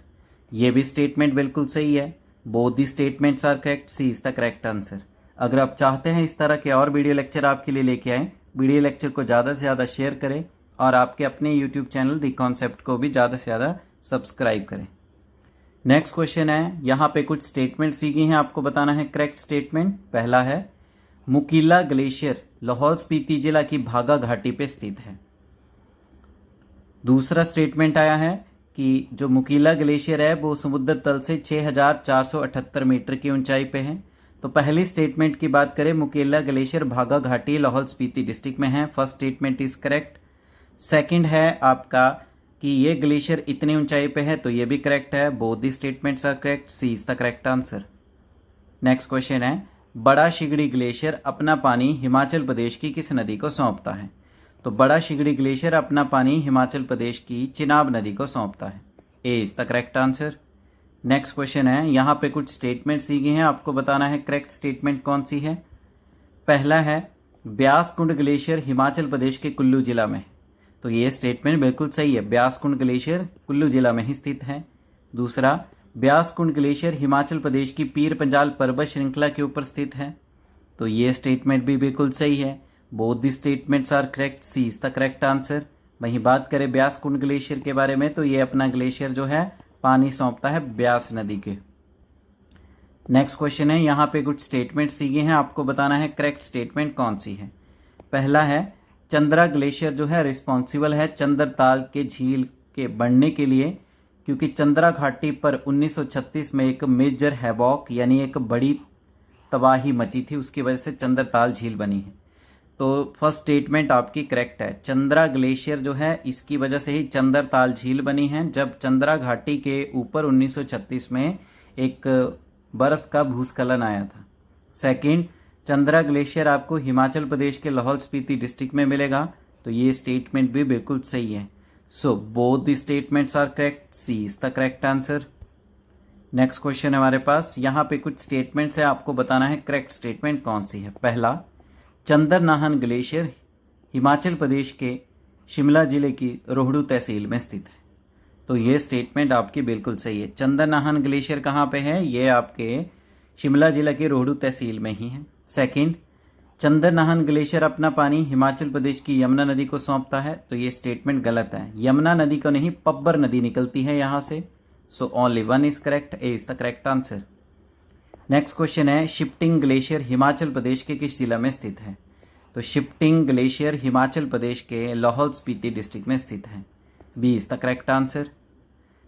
Speaker 1: ये भी स्टेटमेंट बिल्कुल सही है। Both the statements are correct, C is the correct answer. अगर आप चाहते हैं इस तरह के और वीडियो लेक्चर आपके लिए लेके आए, वीडियो लेक्चर को ज़्यादा से ज़्यादा शेयर करें और आपके अपने यूट्यूब चैनल दी कॉन्सेप्ट को भी ज़्यादा से ज़्यादा सब्सक्राइब करें। नेक्स्ट क्वेश्चन है, यहाँ पे कुछ स्टेटमेंट सी गई हैं, आपको बताना है करेक्ट स्टेटमेंट। पहला है, मुकीला ग्लेशियर लाहौल स्पीति जिला की भागा घाटी पे स्थित है। दूसरा स्टेटमेंट आया है कि जो मुकीला ग्लेशियर है वो समुद्र तल से 6478 मीटर की ऊंचाई पे है। तो पहली स्टेटमेंट की बात करें, मुकीला ग्लेशियर भागा घाटी लाहौल स्पीति डिस्ट्रिक्ट में है, first statement is correct. Second है आपका कि ये ग्लेशियर इतनी ऊंचाई पे है, तो ये भी करेक्ट है। Both the statements are correct, C is the correct answer. Next question है, बड़ा शिगड़ी ग्लेशियर अपना पानी हिमाचल प्रदेश की किस नदी को सौंपता है? तो बड़ा शिगड़ी ग्लेशियर अपना पानी हिमाचल प्रदेश की चिनाब नदी को सौंपता है, A is the correct answer. Next question है, यहाँ पे कुछ स्टेटमेंट सी गई हैं, आपको बताना है करेक्ट स्टेटमेंट कौन सी है। पहला है, ब्यास कुंड ग्लेशियर हिमाचल प्रदेश के कुल्लू जिला में, तो ये स्टेटमेंट बिल्कुल सही है, ब्यास कुंड ग्लेशियर कुल्लू जिला में ही स्थित है। दूसरा, ब्यास कुंड ग्लेशियर हिमाचल प्रदेश की पीर पंजाल पर्वत श्रृंखला के ऊपर स्थित है, तो ये स्टेटमेंट भी बिल्कुल सही है। Both the statements are correct, C is the correct answer. वहीं बात करें ब्यास कुंड ग्लेशियर के बारे में, तो ये अपना ग्लेशियर जो है पानी सौंपता है ब्यास नदी के। नेक्स्ट क्वेश्चन है, यहाँ पे कुछ स्टेटमेंट सी गए हैं, आपको बताना है करेक्ट स्टेटमेंट कौन सी है। पहला है, चंद्रा ग्लेशियर जो है रिस्पॉन्सिबल है चंद्रताल के झील के बढ़ने के लिए, क्योंकि चंद्रा घाटी पर 1936 में एक मेजर हैवॉक यानी एक बड़ी तबाही मची थी, उसकी वजह से चंद्रताल झील बनी है। तो फर्स्ट स्टेटमेंट आपकी करेक्ट है, चंद्रा ग्लेशियर जो है इसकी वजह से ही चंद्रताल झील बनी है, जब चंद्रा घाटी के ऊपर 1936 में एक बर्फ का भूस्खलन आया था। सेकंड, चंद्रा ग्लेशियर आपको हिमाचल प्रदेश के लाहौल स्पीति डिस्ट्रिक्ट में मिलेगा, तो ये स्टेटमेंट भी बिल्कुल सही है। So both the statements are correct, C is the correct answer. Next question है हमारे पास, यहाँ पे कुछ स्टेटमेंट्स है, आपको बताना है करेक्ट स्टेटमेंट कौन सी है। पहला, चंद्रनाहन ग्लेशियर हिमाचल प्रदेश के शिमला जिले की रोहडू तहसील में स्थित है, तो ये स्टेटमेंट आपकी बिल्कुल सही है। चंद्रनाहन ग्लेशियर कहाँ पे है? ये आपके शिमला जिला के रोहडू तहसील में ही है। सेकंड, चंद्रनाहन ग्लेशियर अपना पानी हिमाचल प्रदेश की यमुना नदी को सौंपता है, तो ये स्टेटमेंट गलत है। यमुना नदी को नहीं, पब्बर नदी निकलती है यहाँ से। So only one is correct, A is the correct answer. Next question है, शिफ्टिंग ग्लेशियर हिमाचल प्रदेश के किस जिला में स्थित है? तो शिफ्टिंग ग्लेशियर हिमाचल प्रदेश के लाहौल स्पीति डिस्ट्रिक्ट में स्थित है, B is the correct answer.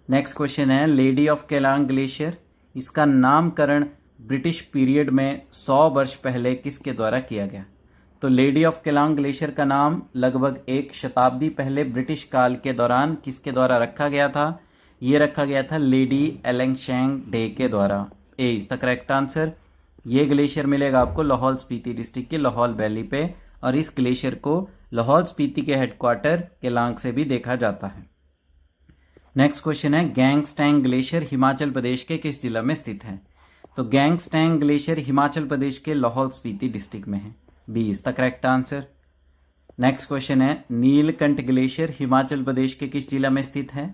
Speaker 1: Next question है, लेडी ऑफ केलांग ग्लेशियर, इसका नामकरण ब्रिटिश पीरियड में 100 वर्ष पहले किसके द्वारा किया गया? तो लेडी ऑफ केलांग ग्लेशियर का नाम लगभग 1 शताब्दी पहले ब्रिटिश काल के दौरान किसके द्वारा रखा गया था? ये रखा गया था लेडी एलेंगशैंग डे के द्वारा, ए इज द करेक्ट आंसर। ये ग्लेशियर मिलेगा आपको लाहौल स्पीति डिस्ट्रिक्ट की लाहौल वैली पे, और इस ग्लेशियर को लाहौल स्पीति के हेडक्वार्टर केलांग से भी देखा जाता है। नेक्स्ट क्वेश्चन है, गैंगस्टैंग ग्लेशियर हिमाचल प्रदेश के किस जिला में स्थित है? तो गैंगस्टैंग ग्लेशियर हिमाचल प्रदेश के लाहौल स्पीति डिस्ट्रिक्ट में है। B is the correct answer. Next question है, नीलकंठ ग्लेशियर हिमाचल प्रदेश के किस जिला में स्थित है?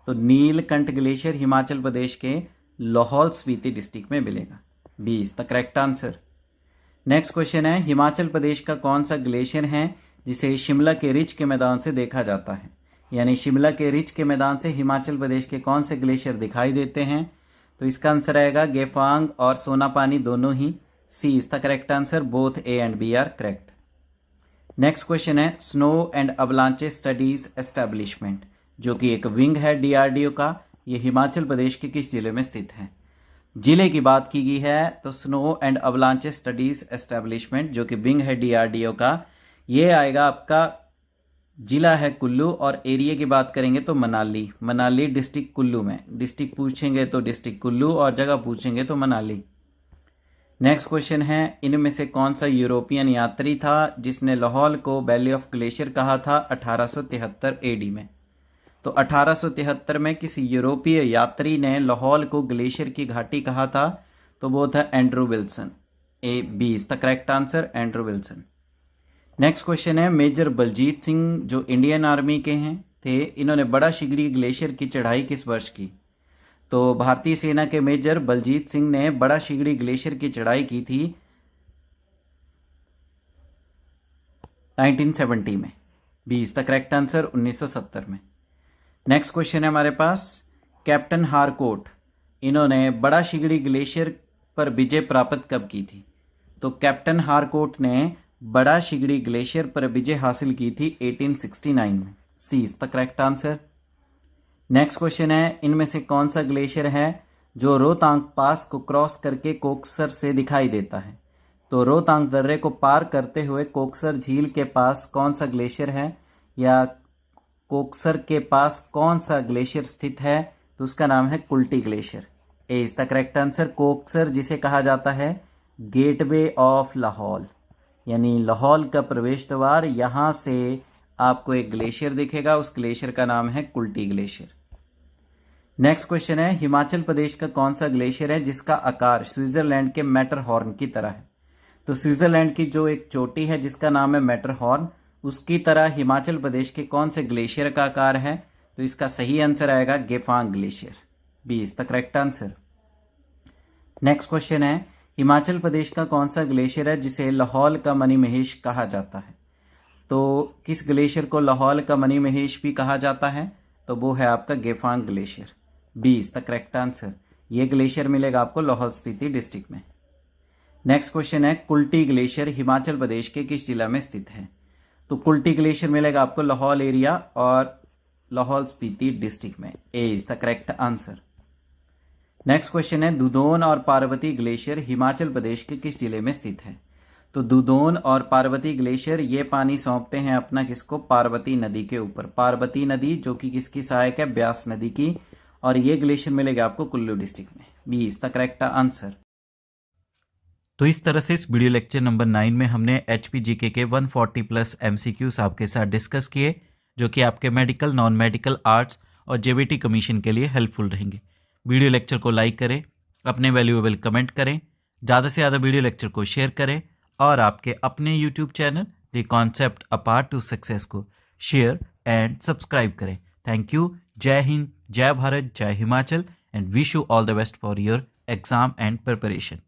Speaker 1: तो नीलकंठ ग्लेशियर हिमाचल प्रदेश के लाहौल स्पीति डिस्ट्रिक्ट में मिलेगा। B is the correct answer. Next question है, हिमाचल प्रदेश का कौन सा ग्लेशियर है जिसे शिमला के रिज के मैदान से देखा जाता है? यानी शिमला के रिज के मैदान से हिमाचल प्रदेश के कौन से ग्लेशियर दिखाई देते हैं? तो इसका आंसर आएगा गेफांग और सोनापानी दोनों ही। C is the correct answer, both A and B are correct. Next question है, snow and avalanche studies establishment जो कि एक विंग है डीआरडीओ का, ये हिमाचल प्रदेश के किस जिले में स्थित है? जिले की बात की गई है तो snow and avalanche studies establishment जो कि विंग है डीआरडीओ का, ये आएगा आपका, जिला है कुल्लू, और एरिया की बात करेंगे तो मनाली डिस्ट्रिक्ट कुल्लू में। डिस्ट्रिक्ट पूछेंगे तो डिस्ट्रिक्ट कुल्लू और जगह पूछेंगे तो मनाली। नेक्स्ट क्वेश्चन है, इनमें से कौन सा यूरोपियन यात्री था जिसने लाहौल को वैली ऑफ ग्लेशियर कहा था 1873 एडी में? तो 1873 में किसी यूरोपीय यात्री ने लाहौल को ग्लेशियर की घाटी कहा था, तो वो था Andrew Wilson. A B is the correct answer, Andrew Wilson. Next question है, मेजर बलजीत सिंह जो इंडियन आर्मी के हैं थे, इन्होंने बड़ा शिगड़ी ग्लेशियर की चढ़ाई किस वर्ष की? तो भारतीय सेना के मेजर बलजीत सिंह ने बड़ा शिगड़ी ग्लेशियर की चढ़ाई की थी 1970 में। B is the correct answer, 1970 में। नेक्स्ट क्वेश्चन है हमारे पास, कैप्टन हारकोट, इन्होंने बड़ा शिगड़ी ग्लेशियर पर विजय प्राप्त कब की थी? तो कैप्टन हारकोट ने बड़ा शिगड़ी ग्लेशियर पर विजय हासिल की थी 1869 में। C is the correct answer. Next question है, इनमें से कौन सा ग्लेशियर है जो रोहतांग पास को क्रॉस करके कोकसर से दिखाई देता है? तो रोहतांग दर्रे को पार करते हुए कोकसर झील के पास कौन सा ग्लेशियर है, या कोकसर के पास कौन सा ग्लेशियर स्थित है? तो उसका नाम है Kulti glacier. A is the correct answer. Koksar जिसे कहा जाता है गेटवे ऑफ लाहौल, यानी लाहौल का प्रवेश द्वार, यहां से आपको एक ग्लेशियर दिखेगा, उस ग्लेशियर का नाम है कुल्टी ग्लेशियर। नेक्स्ट क्वेश्चन है, हिमाचल प्रदेश का कौन सा ग्लेशियर है जिसका आकार स्विट्जरलैंड के मैटरहॉर्न की तरह है? तो स्विट्जरलैंड की जो एक चोटी है जिसका नाम है मैटरहॉर्न, उसकी तरह हिमाचल प्रदेश के कौन से ग्लेशियर का आकार है? तो इसका सही आंसर आएगा Gephang glacier. B is the correct answer. Next question है, हिमाचल प्रदेश का कौन सा ग्लेशियर है जिसे लाहौल का मणिमहेश कहा जाता है? तो किस ग्लेशियर को लाहौल का मणिमहेश भी कहा जाता है? तो वो है आपका Gephang glacier. B is the correct answer. ये ग्लेशियर मिलेगा आपको लाहौल स्पीति डिस्ट्रिक्ट में। नेक्स्ट क्वेश्चन है, कुल्टी ग्लेशियर हिमाचल प्रदेश के किस जिला में स्थित है? तो कुल्टी ग्लेशियर मिलेगा आपको लाहौल एरिया और लाहौल स्पीति डिस्ट्रिक्ट में। A is the correct answer. Next question है, दुधोन और पार्वती ग्लेशियर हिमाचल प्रदेश के किस जिले में स्थित है? तो दुधोन और पार्वती ग्लेशियर ये पानी सौंपते हैं अपना किसको? पार्वती नदी के ऊपर। पार्वती नदी जो कि किसकी सहायक है? ब्यास नदी की, और ये ग्लेशियर मिलेगा आपको कुल्लू डिस्ट्रिक्ट में। B is the correct answer. तो इस तरह से इस वीडियो लेक्चर नंबर 9 में हमने HPGK के 140 प्लस MCQs आपके साथ डिस्कस किए, जो कि आपके मेडिकल, नॉन मेडिकल, आर्ट्स और JBT कमीशन के लिए हेल्पफुल रहेंगे। वीडियो लेक्चर को लाइक करें, अपने वैल्यूएबल कमेंट करें, ज़्यादा से ज़्यादा वीडियो लेक्चर को शेयर करें, और आपके अपने YouTube channel the concept a part to success को शेयर एंड सब्सक्राइब करें। Thank you. जय हिंद, जय भारत, जय Himachal, and wish you all the best for your exam and preparation.